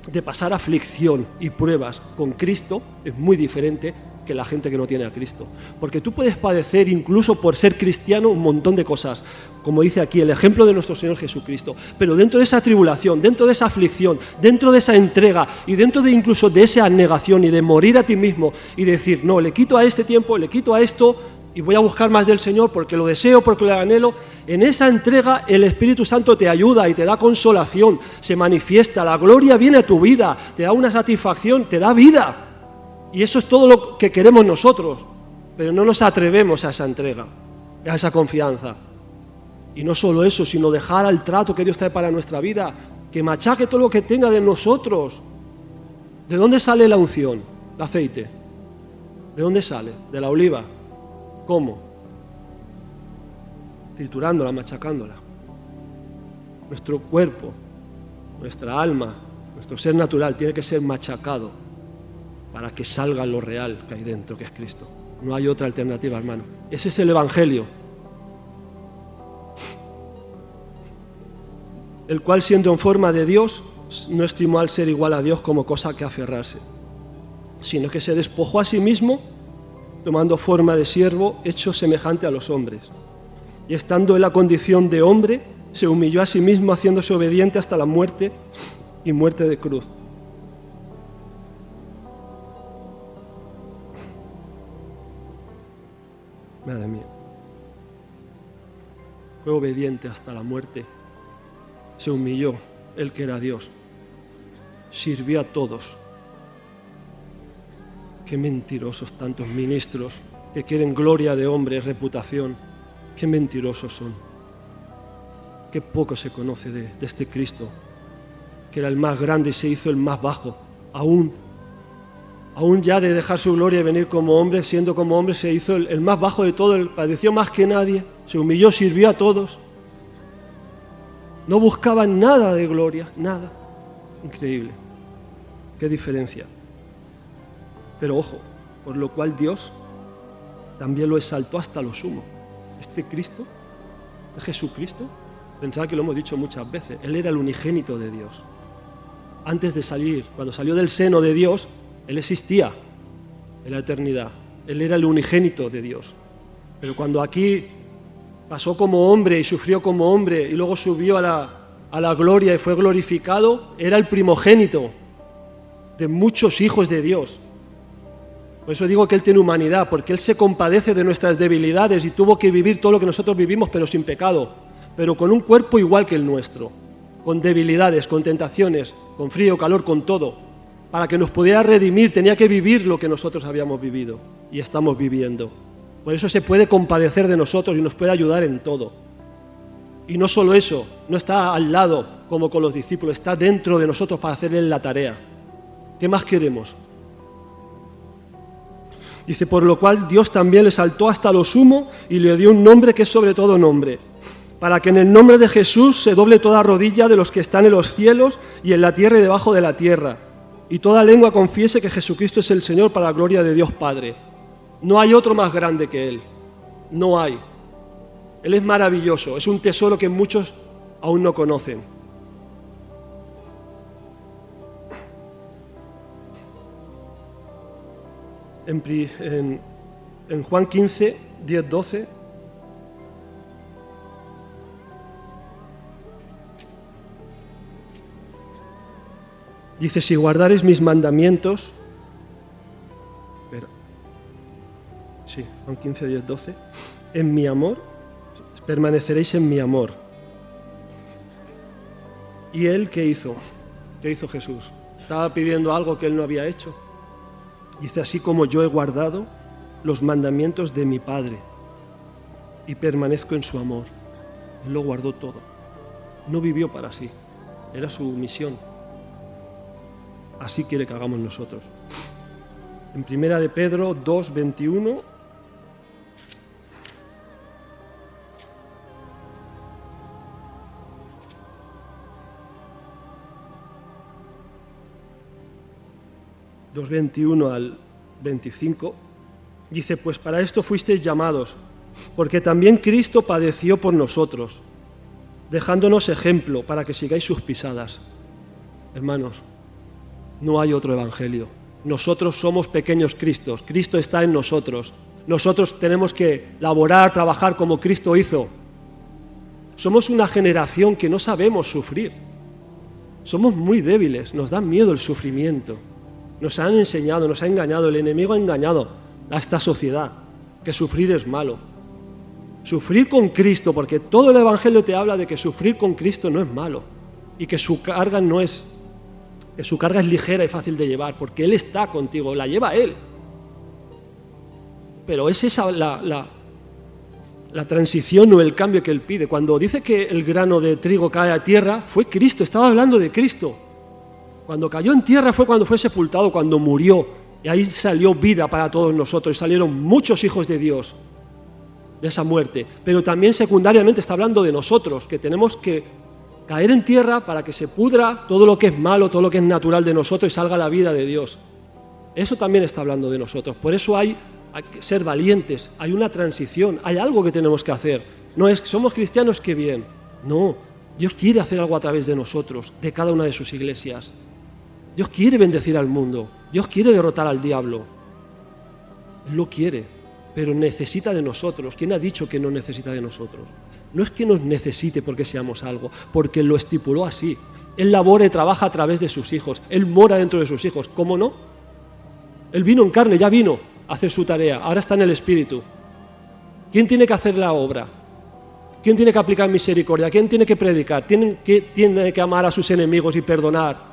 S1: de pasar aflicción y pruebas con Cristo es muy diferente que la gente que no tiene a Cristo. Porque tú puedes padecer incluso por ser cristiano un montón de cosas, como dice aquí el ejemplo de nuestro Señor Jesucristo, pero dentro de esa tribulación, dentro de esa aflicción, dentro de esa entrega y dentro de incluso de esa abnegación y de morir a ti mismo y decir, no, le quito a este tiempo, le quito a esto y voy a buscar más del Señor porque lo deseo, porque lo anhelo, en esa entrega el Espíritu Santo te ayuda y te da consolación, se manifiesta, la gloria viene a tu vida, te da una satisfacción, te da vida. Y eso es todo lo que queremos nosotros, pero no nos atrevemos a esa entrega, a esa confianza. Y no solo eso, sino dejar al trato que Dios trae para nuestra vida, que machaque todo lo que tenga de nosotros. ¿De dónde sale la unción, el aceite? ¿De dónde sale? ¿De la oliva? ¿Cómo? Triturándola, machacándola. Nuestro cuerpo, nuestra alma, nuestro ser natural tiene que ser machacado para que salga lo real que hay dentro, que es Cristo. No hay otra alternativa, hermano. Ese es el Evangelio. El cual, siendo en forma de Dios, no estimó al ser igual a Dios como cosa que aferrarse, sino que se despojó a sí mismo, tomando forma de siervo, hecho semejante a los hombres. Y estando en la condición de hombre, se humilló a sí mismo, haciéndose obediente hasta la muerte y muerte de cruz. Madre mía, fue obediente hasta la muerte, se humilló, él que era Dios, sirvió a todos. Qué mentirosos tantos ministros que quieren gloria de hombre, reputación, qué mentirosos son. Qué poco se conoce de este Cristo, que era el más grande y se hizo el más bajo, aún ya de dejar su gloria y venir como hombre, siendo como hombre, se hizo el más bajo de todo, padeció más que nadie, se humilló, sirvió a todos. No buscaba nada de gloria, nada. Increíble. Qué diferencia. Pero ojo, por lo cual Dios también lo exaltó hasta lo sumo. Este Cristo, Jesucristo, pensaba que lo hemos dicho muchas veces, Él era el unigénito de Dios. Antes de salir, cuando salió del seno de Dios, Él existía en la eternidad. Él era el unigénito de Dios. Pero cuando aquí pasó como hombre y sufrió como hombre y luego subió a la gloria y fue glorificado, era el primogénito de muchos hijos de Dios. Por eso digo que Él tiene humanidad, porque Él se compadece de nuestras debilidades y tuvo que vivir todo lo que nosotros vivimos, pero sin pecado, pero con un cuerpo igual que el nuestro, con debilidades, con tentaciones, con frío, calor, con todo. Para que nos pudiera redimir, tenía que vivir lo que nosotros habíamos vivido y estamos viviendo. Por eso se puede compadecer de nosotros y nos puede ayudar en todo. Y no solo eso, no está al lado como con los discípulos, está dentro de nosotros para hacerle la tarea. ¿Qué más queremos? Dice, por lo cual Dios también le exaltó hasta lo sumo y le dio un nombre que es sobre todo nombre, para que en el nombre de Jesús se doble toda rodilla de los que están en los cielos y en la tierra y debajo de la tierra, y toda lengua confiese que Jesucristo es el Señor para la gloria de Dios Padre. No hay otro más grande que Él. No hay. Él es maravilloso. Es un tesoro que muchos aún no conocen. En Juan 15, 10, 12... dice, si guardareis mis mandamientos, Juan 15, 10, 12, en mi amor, permaneceréis en mi amor. ¿Y Él qué hizo? ¿Qué hizo Jesús? Estaba pidiendo algo que Él no había hecho. Dice, así como yo he guardado los mandamientos de mi Padre y permanezco en su amor. Él lo guardó todo. No vivió para sí. Era su misión. Así quiere que hagamos nosotros. En 1 de Pedro 2, 21... ...2, 21 al 25... dice, pues para esto fuisteis llamados, porque también Cristo padeció por nosotros, dejándonos ejemplo para que sigáis sus pisadas. Hermanos, no hay otro evangelio. Nosotros somos pequeños Cristos. Cristo está en nosotros. Nosotros tenemos que laborar, trabajar como Cristo hizo. Somos una generación que no sabemos sufrir. Somos muy débiles, nos da miedo el sufrimiento. Nos han enseñado, nos ha engañado, el enemigo ha engañado a esta sociedad, que sufrir es malo. Sufrir con Cristo, porque todo el Evangelio te habla de que sufrir con Cristo no es malo y que su carga es ligera y fácil de llevar, porque Él está contigo, la lleva Él. Pero es esa la transición o el cambio que Él pide. Cuando dice que el grano de trigo cae a tierra, fue Cristo, estaba hablando de Cristo. Cuando cayó en tierra fue cuando fue sepultado, cuando murió, y ahí salió vida para todos nosotros, y salieron muchos hijos de Dios de esa muerte. Pero también secundariamente está hablando de nosotros, que tenemos que caer en tierra para que se pudra todo lo que es malo, todo lo que es natural de nosotros y salga la vida de Dios. Eso también está hablando de nosotros. Por eso hay que ser valientes, hay una transición, hay algo que tenemos que hacer. No es que somos cristianos, qué bien. No, Dios quiere hacer algo a través de nosotros, de cada una de sus iglesias. Dios quiere bendecir al mundo, Dios quiere derrotar al diablo. Él lo quiere, pero necesita de nosotros. ¿Quién ha dicho que no necesita de nosotros? No es que nos necesite porque seamos algo, porque lo estipuló así. Él labora y trabaja a través de sus hijos, Él mora dentro de sus hijos. ¿Cómo no? Él vino en carne, ya vino a hacer su tarea, ahora está en el Espíritu. ¿Quién tiene que hacer la obra? ¿Quién tiene que aplicar misericordia? ¿Quién tiene que predicar? ¿Quién tiene que amar a sus enemigos y perdonar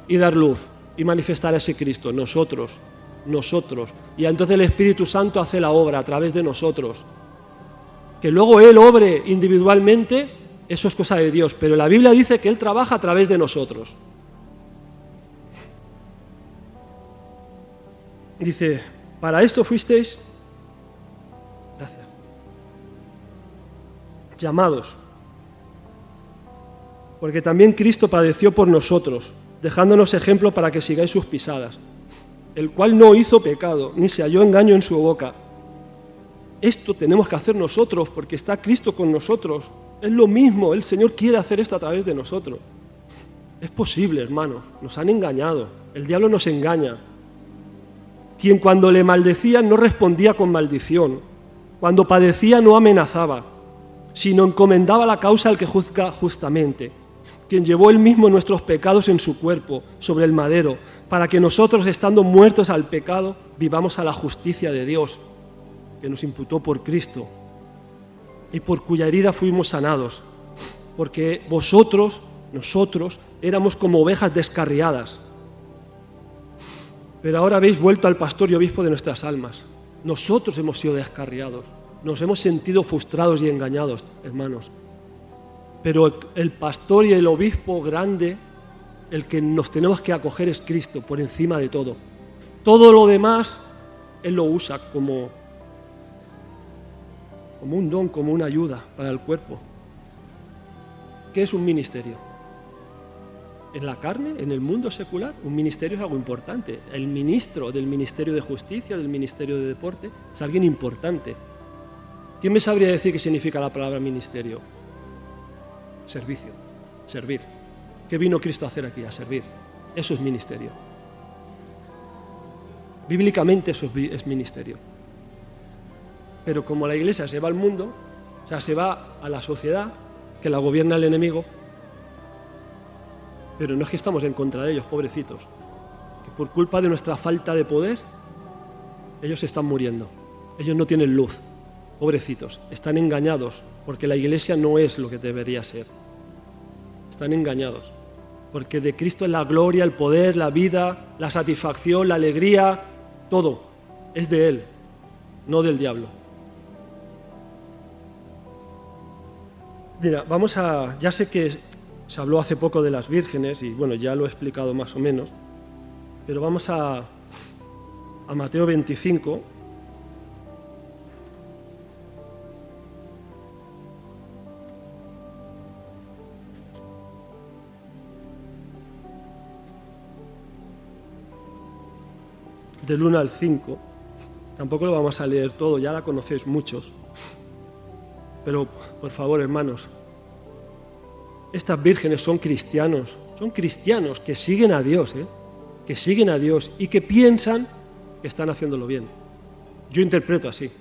S1: y dar luz y manifestar a ese Cristo? Nosotros. Y entonces el Espíritu Santo hace la obra a través de nosotros. Que luego Él obre individualmente, eso es cosa de Dios, pero la Biblia dice que Él trabaja a través de nosotros. Dice, para esto fuisteis, gracias, llamados, porque también Cristo padeció por nosotros, dejándonos ejemplo para que sigáis sus pisadas, el cual no hizo pecado, ni se halló engaño en su boca. Esto tenemos que hacer nosotros, porque está Cristo con nosotros. Es lo mismo, el Señor quiere hacer esto a través de nosotros. Es posible, hermanos, nos han engañado, el diablo nos engaña. Quien cuando le maldecía no respondía con maldición, cuando padecía no amenazaba, sino encomendaba la causa al que juzga justamente, quien llevó él mismo nuestros pecados en su cuerpo, sobre el madero, para que nosotros, estando muertos al pecado, vivamos a la justicia de Dios, que nos imputó por Cristo, y por cuya herida fuimos sanados, porque nosotros, éramos como ovejas descarriadas, pero ahora habéis vuelto al pastor y obispo de nuestras almas. Nosotros hemos sido descarriados, nos hemos sentido frustrados y engañados, hermanos. Pero el pastor y el obispo grande, el que nos tenemos que acoger es Cristo, por encima de todo. Todo lo demás, Él lo usa como un don, como una ayuda para el cuerpo. ¿Qué es un ministerio? En la carne, en el mundo secular, un ministerio es algo importante. El ministro del Ministerio de Justicia, del Ministerio de Deporte, es alguien importante. ¿Quién me sabría decir qué significa la palabra ministerio? Servicio, servir. ¿Qué vino Cristo a hacer aquí? A servir. Eso es ministerio. Bíblicamente eso es ministerio. Pero como la iglesia se va al mundo, o sea, se va a la sociedad, que la gobierna el enemigo, pero no es que estamos en contra de ellos, pobrecitos, que por culpa de nuestra falta de poder, ellos están muriendo, ellos no tienen luz, pobrecitos, están engañados, porque la iglesia no es lo que debería ser, están engañados, porque de Cristo es la gloria, el poder, la vida, la satisfacción, la alegría, todo, es de Él. no del diablo. Mira, ya sé que se habló hace poco de las vírgenes y bueno, ya lo he explicado más o menos, pero vamos a Mateo 25. Del 1 al 5, tampoco lo vamos a leer todo, ya la conocéis muchos, pero por favor, hermanos, estas vírgenes son cristianos que siguen a Dios, que siguen a Dios y que piensan que están haciéndolo bien. Yo interpreto así.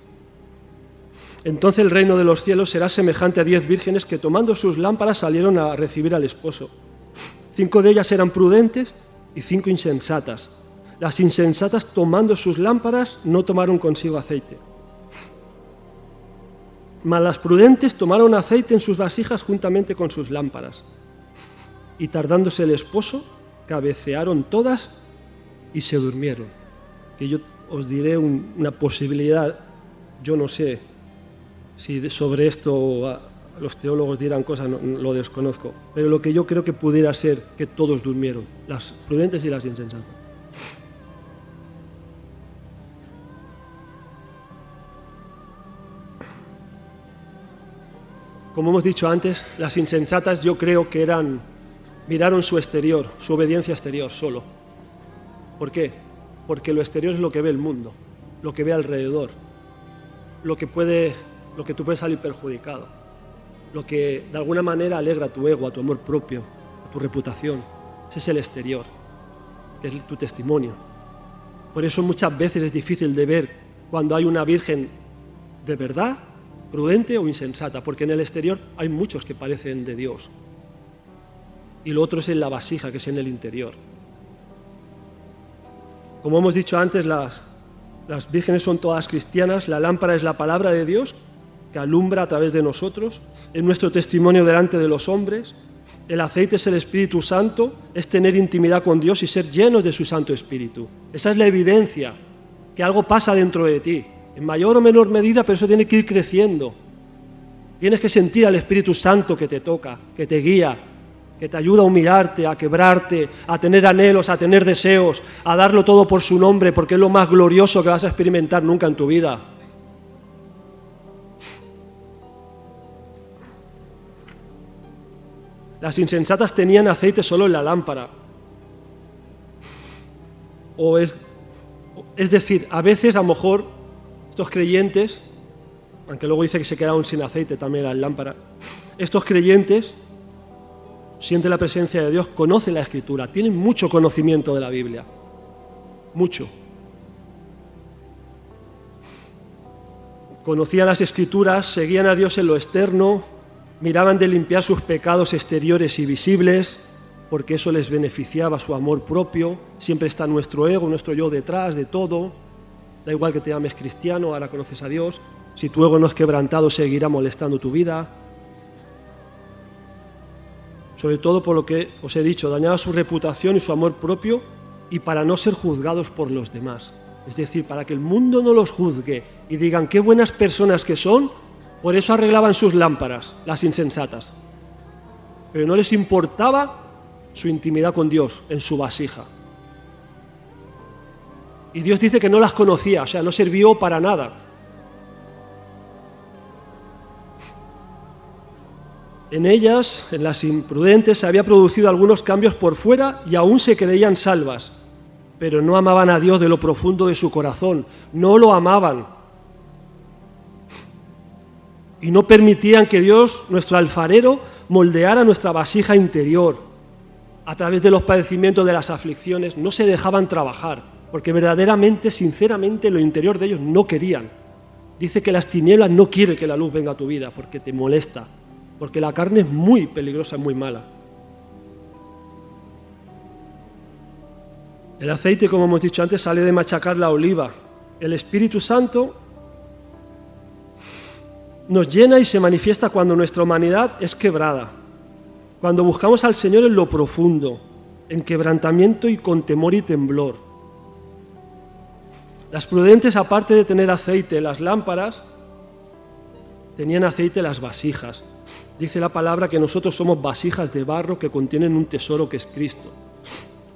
S1: Entonces el reino de los cielos será semejante a 10 vírgenes que tomando sus lámparas salieron a recibir al esposo. 5 de ellas eran prudentes y 5 insensatas. Las insensatas, tomando sus lámparas, no tomaron consigo aceite. Mas las prudentes tomaron aceite en sus vasijas juntamente con sus lámparas. Y tardándose el esposo, cabecearon todas y se durmieron. Que yo os diré una posibilidad, yo no sé si sobre esto los teólogos dirán cosas, no, lo desconozco, pero lo que yo creo que pudiera ser que todos durmieron, las prudentes y las insensatas. Como hemos dicho antes, las insensatas yo creo que miraron su exterior, su obediencia exterior solo. ¿Por qué? Porque lo exterior es lo que ve el mundo, lo que ve alrededor, lo que tú puedes salir perjudicado, lo que de alguna manera alegra a tu ego, a tu amor propio, a tu reputación. Ese es el exterior, que es tu testimonio. Por eso muchas veces es difícil de ver cuando hay una virgen de verdad, prudente o insensata, porque en el exterior hay muchos que parecen de Dios. Y lo otro es en la vasija, que es en el interior. Como hemos dicho antes, las vírgenes son todas cristianas, la lámpara es la palabra de Dios que alumbra a través de nosotros, es nuestro testimonio delante de los hombres, el aceite es el Espíritu Santo, es tener intimidad con Dios y ser llenos de su Santo Espíritu. Esa es la evidencia que algo pasa dentro de ti, en mayor o menor medida, pero eso tiene que ir creciendo. Tienes que sentir al Espíritu Santo que te toca, que te guía, que te ayuda a humillarte, a quebrarte, a tener anhelos, a tener deseos, a darlo todo por su nombre, porque es lo más glorioso que vas a experimentar nunca en tu vida. Las insensatas tenían aceite solo en la lámpara. Es decir, a veces a lo mejor estos creyentes, aunque luego dice que se quedaron sin aceite también en las lámparas, estos creyentes sienten la presencia de Dios, conocen la Escritura, tienen mucho conocimiento de la Biblia, mucho. Conocían las Escrituras, seguían a Dios en lo externo, miraban de limpiar sus pecados exteriores y visibles, porque eso les beneficiaba su amor propio. Siempre está nuestro ego, nuestro yo detrás de todo. Da igual que te llames cristiano, ahora conoces a Dios. Si tu ego no es quebrantado, seguirá molestando tu vida. Sobre todo por lo que os he dicho, dañaba su reputación y su amor propio y para no ser juzgados por los demás. Es decir, para que el mundo no los juzgue y digan qué buenas personas que son, por eso arreglaban sus lámparas, las insensatas. Pero no les importaba su intimidad con Dios en su vasija. Y Dios dice que no las conocía, o sea, no sirvió para nada. En ellas, en las imprudentes, se había producido algunos cambios por fuera y aún se creían salvas, pero no amaban a Dios de lo profundo de su corazón, no lo amaban. Y no permitían que Dios, nuestro alfarero, moldeara nuestra vasija interior. A través de los padecimientos de las aflicciones, no se dejaban trabajar. Porque verdaderamente, sinceramente, lo interior de ellos no querían. Dice que las tinieblas no quieren que la luz venga a tu vida porque te molesta, porque la carne es muy peligrosa, muy mala. El aceite, como hemos dicho antes, sale de machacar la oliva. El Espíritu Santo nos llena y se manifiesta cuando nuestra humanidad es quebrada, cuando buscamos al Señor en lo profundo, en quebrantamiento y con temor y temblor. Las prudentes, aparte de tener aceite en las lámparas, tenían aceite en las vasijas. Dice la palabra que nosotros somos vasijas de barro que contienen un tesoro que es Cristo.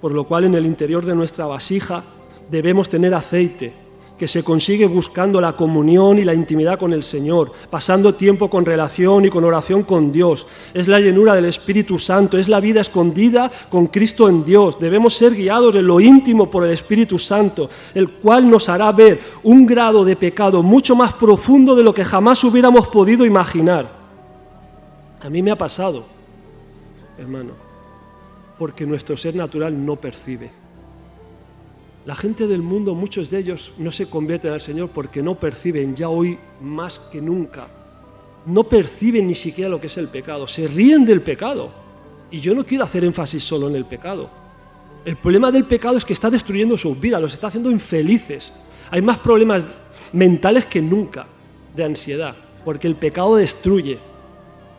S1: Por lo cual en el interior de nuestra vasija debemos tener aceite, que se consigue buscando la comunión y la intimidad con el Señor, pasando tiempo con relación y con oración con Dios. Es la llenura del Espíritu Santo, es la vida escondida con Cristo en Dios. Debemos ser guiados en lo íntimo por el Espíritu Santo, el cual nos hará ver un grado de pecado mucho más profundo de lo que jamás hubiéramos podido imaginar. A mí me ha pasado, hermano, porque nuestro ser natural no percibe. La gente del mundo, muchos de ellos no se convierten al Señor porque no perciben ya hoy más que nunca. No perciben ni siquiera lo que es el pecado, se ríen del pecado. Y yo no quiero hacer énfasis solo en el pecado. El problema del pecado es que está destruyendo sus vidas, los está haciendo infelices. Hay más problemas mentales que nunca de ansiedad, porque el pecado destruye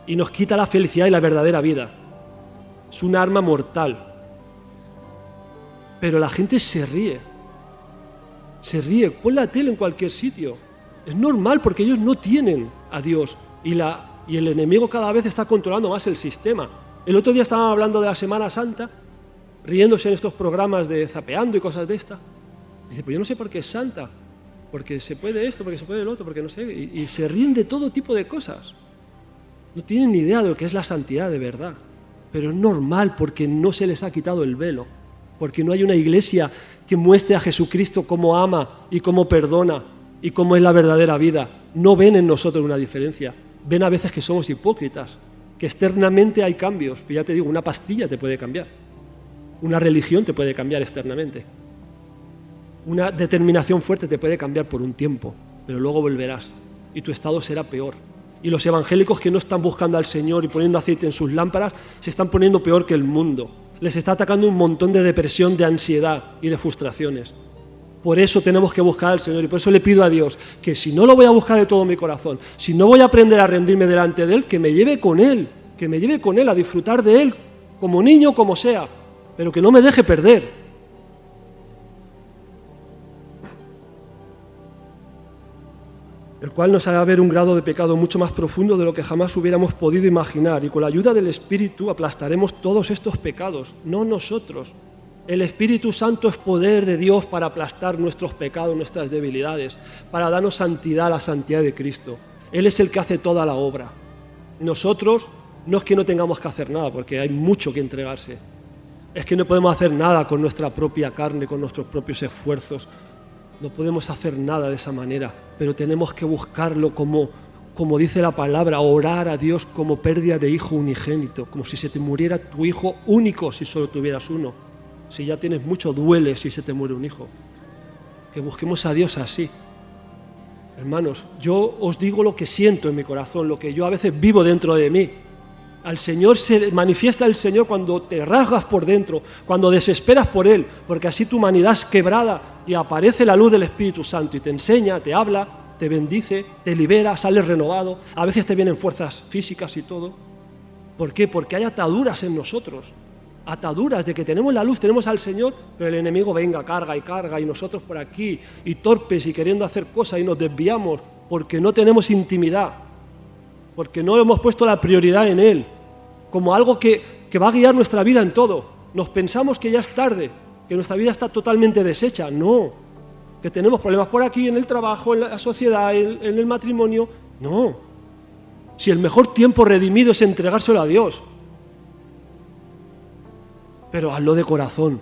S1: y nos quita la felicidad y la verdadera vida. Es un arma mortal. Pero la gente se ríe, pon la tele en cualquier sitio. Es normal porque ellos no tienen a Dios y el enemigo cada vez está controlando más el sistema. El otro día estaban hablando de la Semana Santa, riéndose en estos programas de zapeando y cosas de estas. Dice, pues yo no sé por qué es santa, porque se puede esto, porque se puede el otro, porque no sé, y se ríen de todo tipo de cosas. No tienen ni idea de lo que es la santidad de verdad, pero es normal porque no se les ha quitado el velo. Porque no hay una iglesia que muestre a Jesucristo cómo ama y cómo perdona y cómo es la verdadera vida. No ven en nosotros una diferencia. Ven a veces que somos hipócritas, que externamente hay cambios. Pero ya te digo, una pastilla te puede cambiar. Una religión te puede cambiar externamente. Una determinación fuerte te puede cambiar por un tiempo, pero luego volverás y tu estado será peor. Y los evangélicos que no están buscando al Señor y poniendo aceite en sus lámparas se están poniendo peor que el mundo. Les está atacando un montón de depresión, de ansiedad y de frustraciones. Por eso tenemos que buscar al Señor y por eso le pido a Dios que si no lo voy a buscar de todo mi corazón, si no voy a aprender a rendirme delante de Él, que me lleve con Él a disfrutar de Él, como niño, como sea, pero que no me deje perder. El cual nos hará ver un grado de pecado mucho más profundo de lo que jamás hubiéramos podido imaginar. Y con la ayuda del Espíritu aplastaremos todos estos pecados, no nosotros. El Espíritu Santo es poder de Dios para aplastar nuestros pecados, nuestras debilidades, para darnos santidad, la santidad de Cristo. Él es el que hace toda la obra. Nosotros no es que no tengamos que hacer nada, porque hay mucho que entregarse. Es que no podemos hacer nada con nuestra propia carne, con nuestros propios esfuerzos. No podemos hacer nada de esa manera, pero tenemos que buscarlo como dice la palabra, orar a Dios como pérdida de hijo unigénito, como si se te muriera tu hijo único si solo tuvieras uno. Si ya tienes mucho, duele si se te muere un hijo. Que busquemos a Dios así. Hermanos, yo os digo lo que siento en mi corazón, lo que yo a veces vivo dentro de mí. Al Señor se manifiesta el Señor cuando te rasgas por dentro, cuando desesperas por Él, porque así tu humanidad es quebrada y aparece la luz del Espíritu Santo y te enseña, te habla, te bendice, te libera, sales renovado, a veces te vienen fuerzas físicas y todo. ¿Por qué? Porque hay ataduras en nosotros, ataduras de que tenemos la luz, tenemos al Señor, pero el enemigo venga, carga y nosotros por aquí, y torpes y queriendo hacer cosas y nos desviamos porque no tenemos intimidad, porque no hemos puesto la prioridad en Él, como algo que va a guiar nuestra vida en todo. Nos pensamos que ya es tarde, que nuestra vida está totalmente deshecha. No, que tenemos problemas por aquí, en el trabajo, en la sociedad, en el matrimonio. No, si el mejor tiempo redimido es entregárselo a Dios. Pero hazlo de corazón,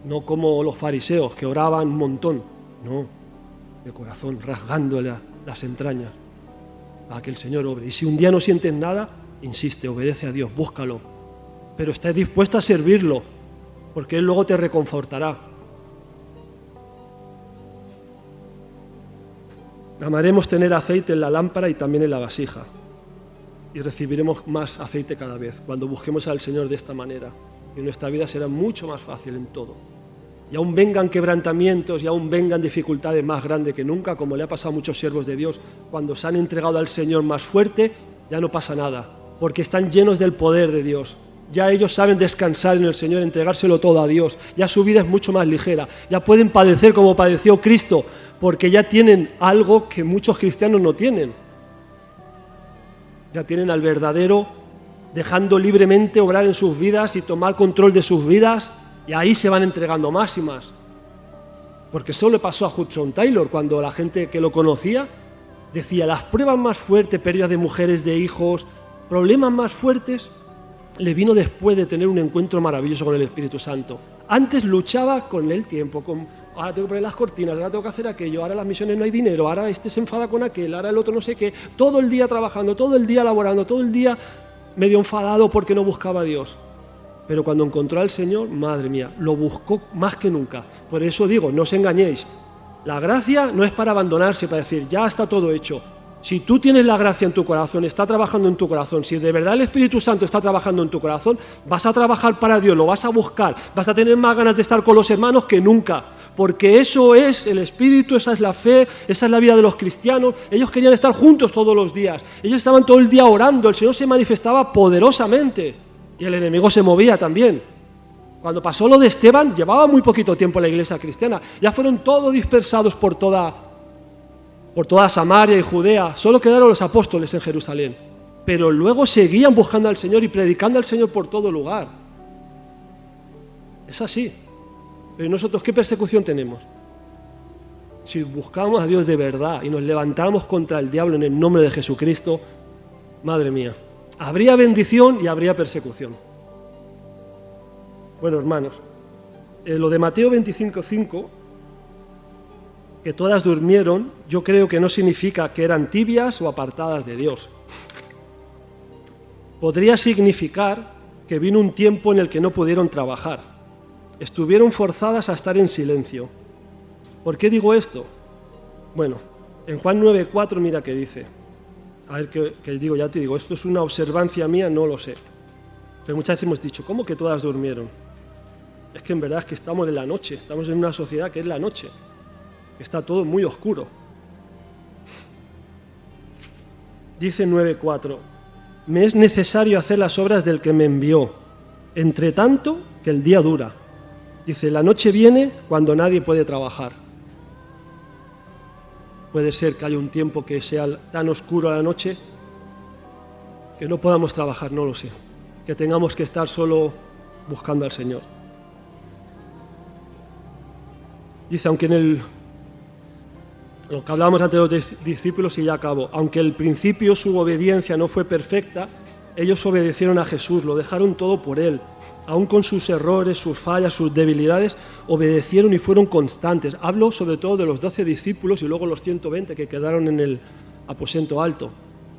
S1: no como los fariseos que oraban un montón. No, de corazón, rasgándole las entrañas para que el Señor obre. Y si un día no sientes nada, insiste, obedece a Dios, búscalo. Pero estés dispuesto a servirlo, porque Él luego te reconfortará. Amaremos tener aceite en la lámpara y también en la vasija. Y recibiremos más aceite cada vez cuando busquemos al Señor de esta manera. Y nuestra vida será mucho más fácil en todo. Y aún vengan quebrantamientos y aún vengan dificultades más grandes que nunca, como le ha pasado a muchos siervos de Dios, cuando se han entregado al Señor más fuerte, ya no pasa nada, porque están llenos del poder de Dios. Ya ellos saben descansar en el Señor, entregárselo todo a Dios. Ya su vida es mucho más ligera. Ya pueden padecer como padeció Cristo, porque ya tienen algo que muchos cristianos no tienen. Ya tienen al verdadero, dejando libremente obrar en sus vidas y tomar control de sus vidas, y ahí se van entregando más y más. Porque eso le pasó a Hudson Taylor, cuando la gente que lo conocía decía, las pruebas más fuertes, pérdidas de mujeres, de hijos, problemas más fuertes, le vino después de tener un encuentro maravilloso con el Espíritu Santo. Antes luchaba con el tiempo, ahora tengo que poner las cortinas, ahora tengo que hacer aquello, ahora las misiones no hay dinero, ahora este se enfada con aquel, ahora el otro no sé qué, todo el día trabajando, todo el día laborando, todo el día medio enfadado porque no buscaba a Dios. Pero cuando encontró al Señor, madre mía, lo buscó más que nunca. Por eso digo, no os engañéis. La gracia no es para abandonarse, para decir, ya está todo hecho. Si tú tienes la gracia en tu corazón, está trabajando en tu corazón, si de verdad el Espíritu Santo está trabajando en tu corazón, vas a trabajar para Dios, lo vas a buscar, vas a tener más ganas de estar con los hermanos que nunca. Porque eso es el Espíritu, esa es la fe, esa es la vida de los cristianos. Ellos querían estar juntos todos los días. Ellos estaban todo el día orando, el Señor se manifestaba poderosamente. Y el enemigo se movía también. Cuando pasó lo de Esteban, llevaba muy poquito tiempo la iglesia cristiana. Ya fueron todos dispersados por toda Samaria y Judea. Solo quedaron los apóstoles en Jerusalén. Pero luego seguían buscando al Señor y predicando al Señor por todo lugar. Es así. Pero nosotros, ¿qué persecución tenemos? Si buscamos a Dios de verdad y nos levantamos contra el diablo en el nombre de Jesucristo, madre mía, habría bendición y habría persecución. Bueno, hermanos, lo de Mateo 25:5, que todas durmieron, yo creo que no significa que eran tibias o apartadas de Dios. Podría significar que vino un tiempo en el que no pudieron trabajar. Estuvieron forzadas a estar en silencio. ¿Por qué digo esto? Bueno, en Juan 9:4 mira qué dice. A ver qué digo, ya te digo, esto es una observancia mía, no lo sé. Pero muchas veces hemos dicho, ¿cómo que todas durmieron? Es que en verdad es que estamos en la noche, estamos en una sociedad que es la noche, que está todo muy oscuro. Dice 9:4, me es necesario hacer las obras del que me envió, entre tanto que el día dura. Dice, la noche viene cuando nadie puede trabajar. Puede ser que haya un tiempo que sea tan oscuro a la noche que no podamos trabajar, no lo sé. Que tengamos que estar solo buscando al Señor. Dice, aunque lo que hablábamos antes de los discípulos y ya acabo, aunque al principio su obediencia no fue perfecta, ellos obedecieron a Jesús, lo dejaron todo por Él. Aún con sus errores, sus fallas, sus debilidades, obedecieron y fueron constantes. Hablo sobre todo de los 12 discípulos y luego los 120 que quedaron en el aposento alto.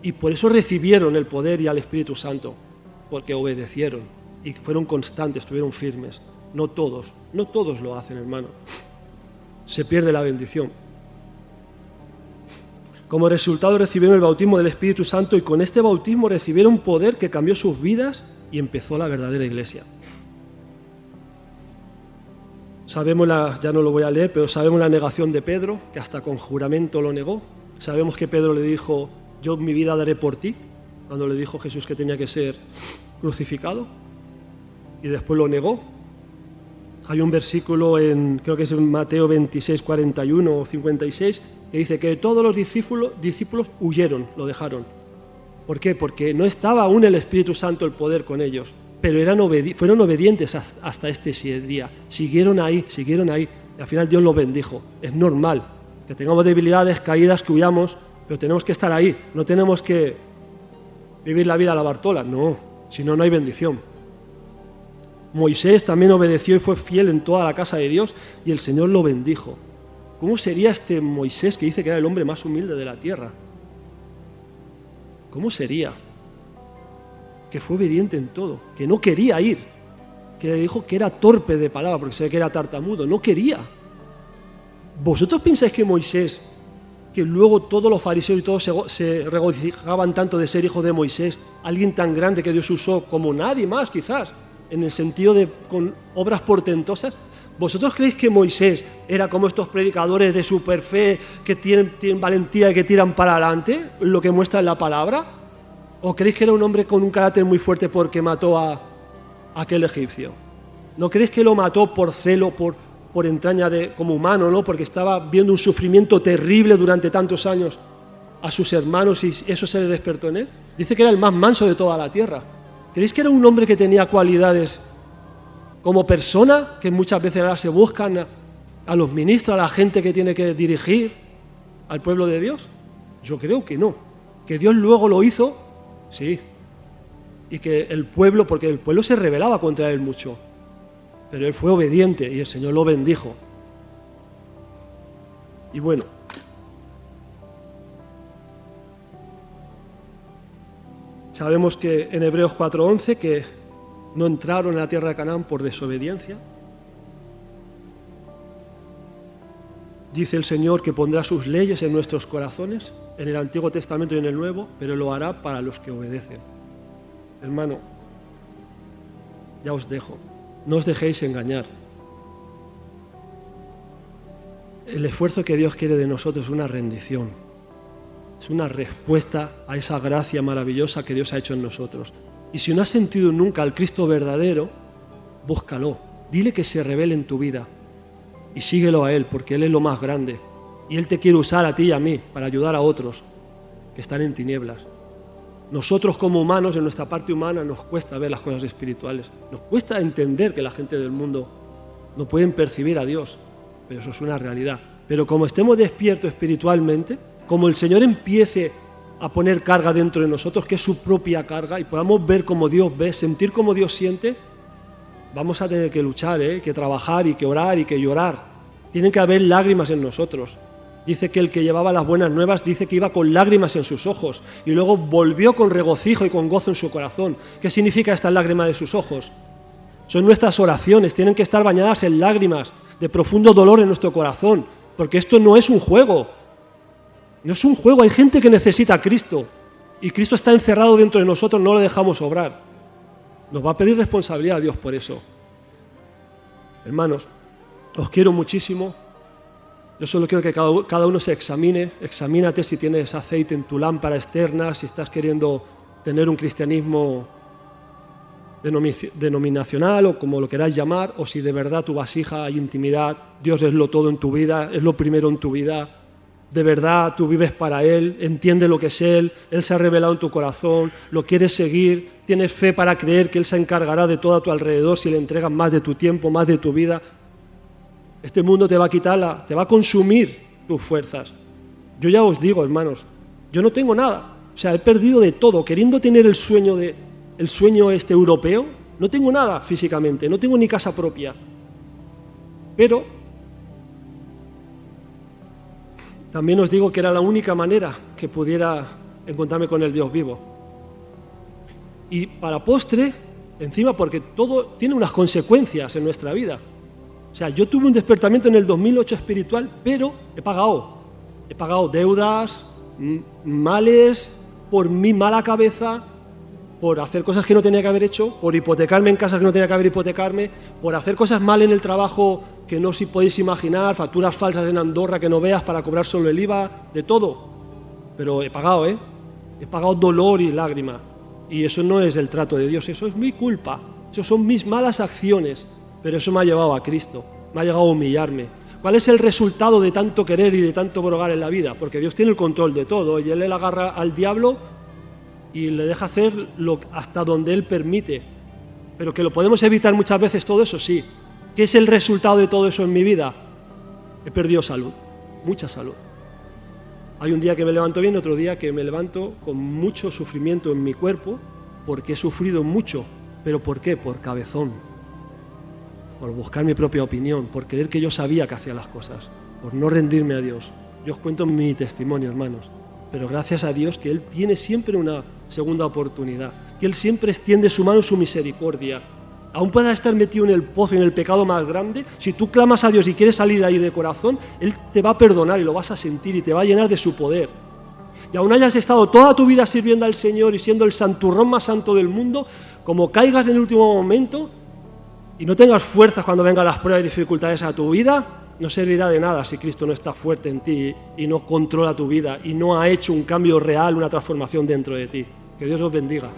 S1: Y por eso recibieron el poder y al Espíritu Santo, porque obedecieron y fueron constantes, estuvieron firmes. No todos lo hacen, hermano. Se pierde la bendición. Como resultado recibieron el bautismo del Espíritu Santo y con este bautismo recibieron poder que cambió sus vidas y empezó la verdadera iglesia. Sabemos, ya no lo voy a leer, pero sabemos la negación de Pedro, que hasta con juramento lo negó. Sabemos que Pedro le dijo, yo mi vida daré por ti, cuando le dijo Jesús que tenía que ser crucificado, y después lo negó. Hay un versículo creo que es en Mateo 26, 41 o 56, que dice que todos los discípulos huyeron, lo dejaron. ¿Por qué? Porque no estaba aún el Espíritu Santo, el poder con ellos, pero fueron obedientes hasta este día. Siguieron ahí, y al final Dios los bendijo. Es normal que tengamos debilidades, caídas, que huyamos, pero tenemos que estar ahí. No tenemos que vivir la vida a la Bartola, no, si no, no hay bendición. Moisés también obedeció y fue fiel en toda la casa de Dios y el Señor lo bendijo. ¿Cómo sería este Moisés que dice que era el hombre más humilde de la tierra? ¿Cómo sería? Que fue obediente en todo, que no quería ir, que le dijo que era torpe de palabra porque se ve que era tartamudo, no quería. ¿Vosotros pensáis que Moisés, que luego todos los fariseos y todos se regocijaban tanto de ser hijo de Moisés, alguien tan grande que Dios usó como nadie más quizás, en el sentido de con obras portentosas? ¿Vosotros creéis que Moisés era como estos predicadores de superfe que tienen valentía y que tiran para adelante, lo que muestra en la palabra? ¿O creéis que era un hombre con un carácter muy fuerte porque mató a a aquel egipcio? ¿No creéis que lo mató por celo, por entraña como humano, ¿no? Porque estaba viendo un sufrimiento terrible durante tantos años a sus hermanos y eso se le despertó en él? Dice que era el más manso de toda la tierra. ¿Creéis que era un hombre que tenía cualidades como persona, que muchas veces ahora se buscan a los ministros, a la gente que tiene que dirigir al pueblo de Dios? Yo creo que no. Que Dios luego lo hizo, sí. Y que el pueblo, porque el pueblo se rebelaba contra él mucho, pero él fue obediente y el Señor lo bendijo. Y bueno, sabemos que en Hebreos 4:11 que no entraron en la tierra de Canaán por desobediencia. Dice el Señor que pondrá sus leyes en nuestros corazones, en el Antiguo Testamento y en el Nuevo, pero lo hará para los que obedecen. Hermano, ya os dejo, no os dejéis engañar. El esfuerzo que Dios quiere de nosotros es una rendición, es una respuesta a esa gracia maravillosa que Dios ha hecho en nosotros. Y si no has sentido nunca al Cristo verdadero, búscalo, dile que se revele en tu vida y síguelo a Él, porque Él es lo más grande y Él te quiere usar a ti y a mí para ayudar a otros que están en tinieblas. Nosotros como humanos, en nuestra parte humana, nos cuesta ver las cosas espirituales, nos cuesta entender que la gente del mundo no pueden percibir a Dios, pero eso es una realidad. Pero como estemos despiertos espiritualmente, como el Señor empiece a poner carga dentro de nosotros, que es su propia carga, y podamos ver como Dios ve, sentir como Dios siente, vamos a tener que luchar, que trabajar y que orar y que llorar. Tienen que haber lágrimas en nosotros. Dice que el que llevaba las buenas nuevas, dice que iba con lágrimas en sus ojos y luego volvió con regocijo y con gozo en su corazón. ¿Qué significa esta lágrima de sus ojos? Son nuestras oraciones, tienen que estar bañadas en lágrimas de profundo dolor en nuestro corazón, porque esto no es un juego. No es un juego, hay gente que necesita a Cristo y Cristo está encerrado dentro de nosotros, no lo dejamos obrar. Nos va a pedir responsabilidad a Dios por eso. Hermanos, os quiero muchísimo. Yo solo quiero que cada uno se examine. Examínate si tienes aceite en tu lámpara externa, si estás queriendo tener un cristianismo denominacional o como lo queráis llamar, o si de verdad tu vasija hay intimidad, Dios es lo todo en tu vida, es lo primero en tu vida. De verdad tú vives para Él, entiendes lo que es Él se ha revelado en tu corazón, lo quieres seguir, tienes fe para creer que Él se encargará de todo a tu alrededor si le entregas más de tu tiempo, más de tu vida. Este mundo te va a quitar, te va a consumir tus fuerzas. Yo ya os digo, hermanos, yo no tengo nada. O sea, he perdido de todo. Queriendo tener el sueño europeo, no tengo nada físicamente, no tengo ni casa propia. Pero también os digo que era la única manera que pudiera encontrarme con el Dios vivo. Y para postre, encima, porque todo tiene unas consecuencias en nuestra vida. O sea, yo tuve un despertamiento en el 2008 espiritual, pero he pagado deudas, males, por mi mala cabeza, por hacer cosas que no tenía que haber hecho, por hipotecarme en casas que no tenía que haber hipotecarme, por hacer cosas mal en el trabajo que no si podéis imaginar, facturas falsas en Andorra que no veas para cobrar solo el IVA, de todo. Pero he pagado, He pagado dolor y lágrima. Y eso no es el trato de Dios, eso es mi culpa, eso son mis malas acciones. Pero eso me ha llevado a Cristo, me ha llevado a humillarme. ¿Cuál es el resultado de tanto querer y de tanto brogar en la vida? Porque Dios tiene el control de todo y Él le agarra al diablo y le deja hacer hasta donde Él permite. Pero que lo podemos evitar muchas veces todo eso, sí. ¿Qué es el resultado de todo eso en mi vida? He perdido salud, mucha salud. Hay un día que me levanto bien, otro día que me levanto con mucho sufrimiento en mi cuerpo porque he sufrido mucho. ¿Pero por qué? Por cabezón. Por buscar mi propia opinión, por creer que yo sabía que hacía las cosas, por no rendirme a Dios. Yo os cuento mi testimonio, hermanos, pero gracias a Dios que Él tiene siempre una segunda oportunidad, que Él siempre extiende su mano y su misericordia. Aún puedas estar metido en el pozo y en el pecado más grande, si tú clamas a Dios y quieres salir ahí de corazón, Él te va a perdonar y lo vas a sentir y te va a llenar de su poder. Y aún hayas estado toda tu vida sirviendo al Señor y siendo el santurrón más santo del mundo, como caigas en el último momento y no tengas fuerzas cuando vengan las pruebas y dificultades a tu vida, no servirá de nada si Cristo no está fuerte en ti y no controla tu vida y no ha hecho un cambio real, una transformación dentro de ti. Que Dios os bendiga.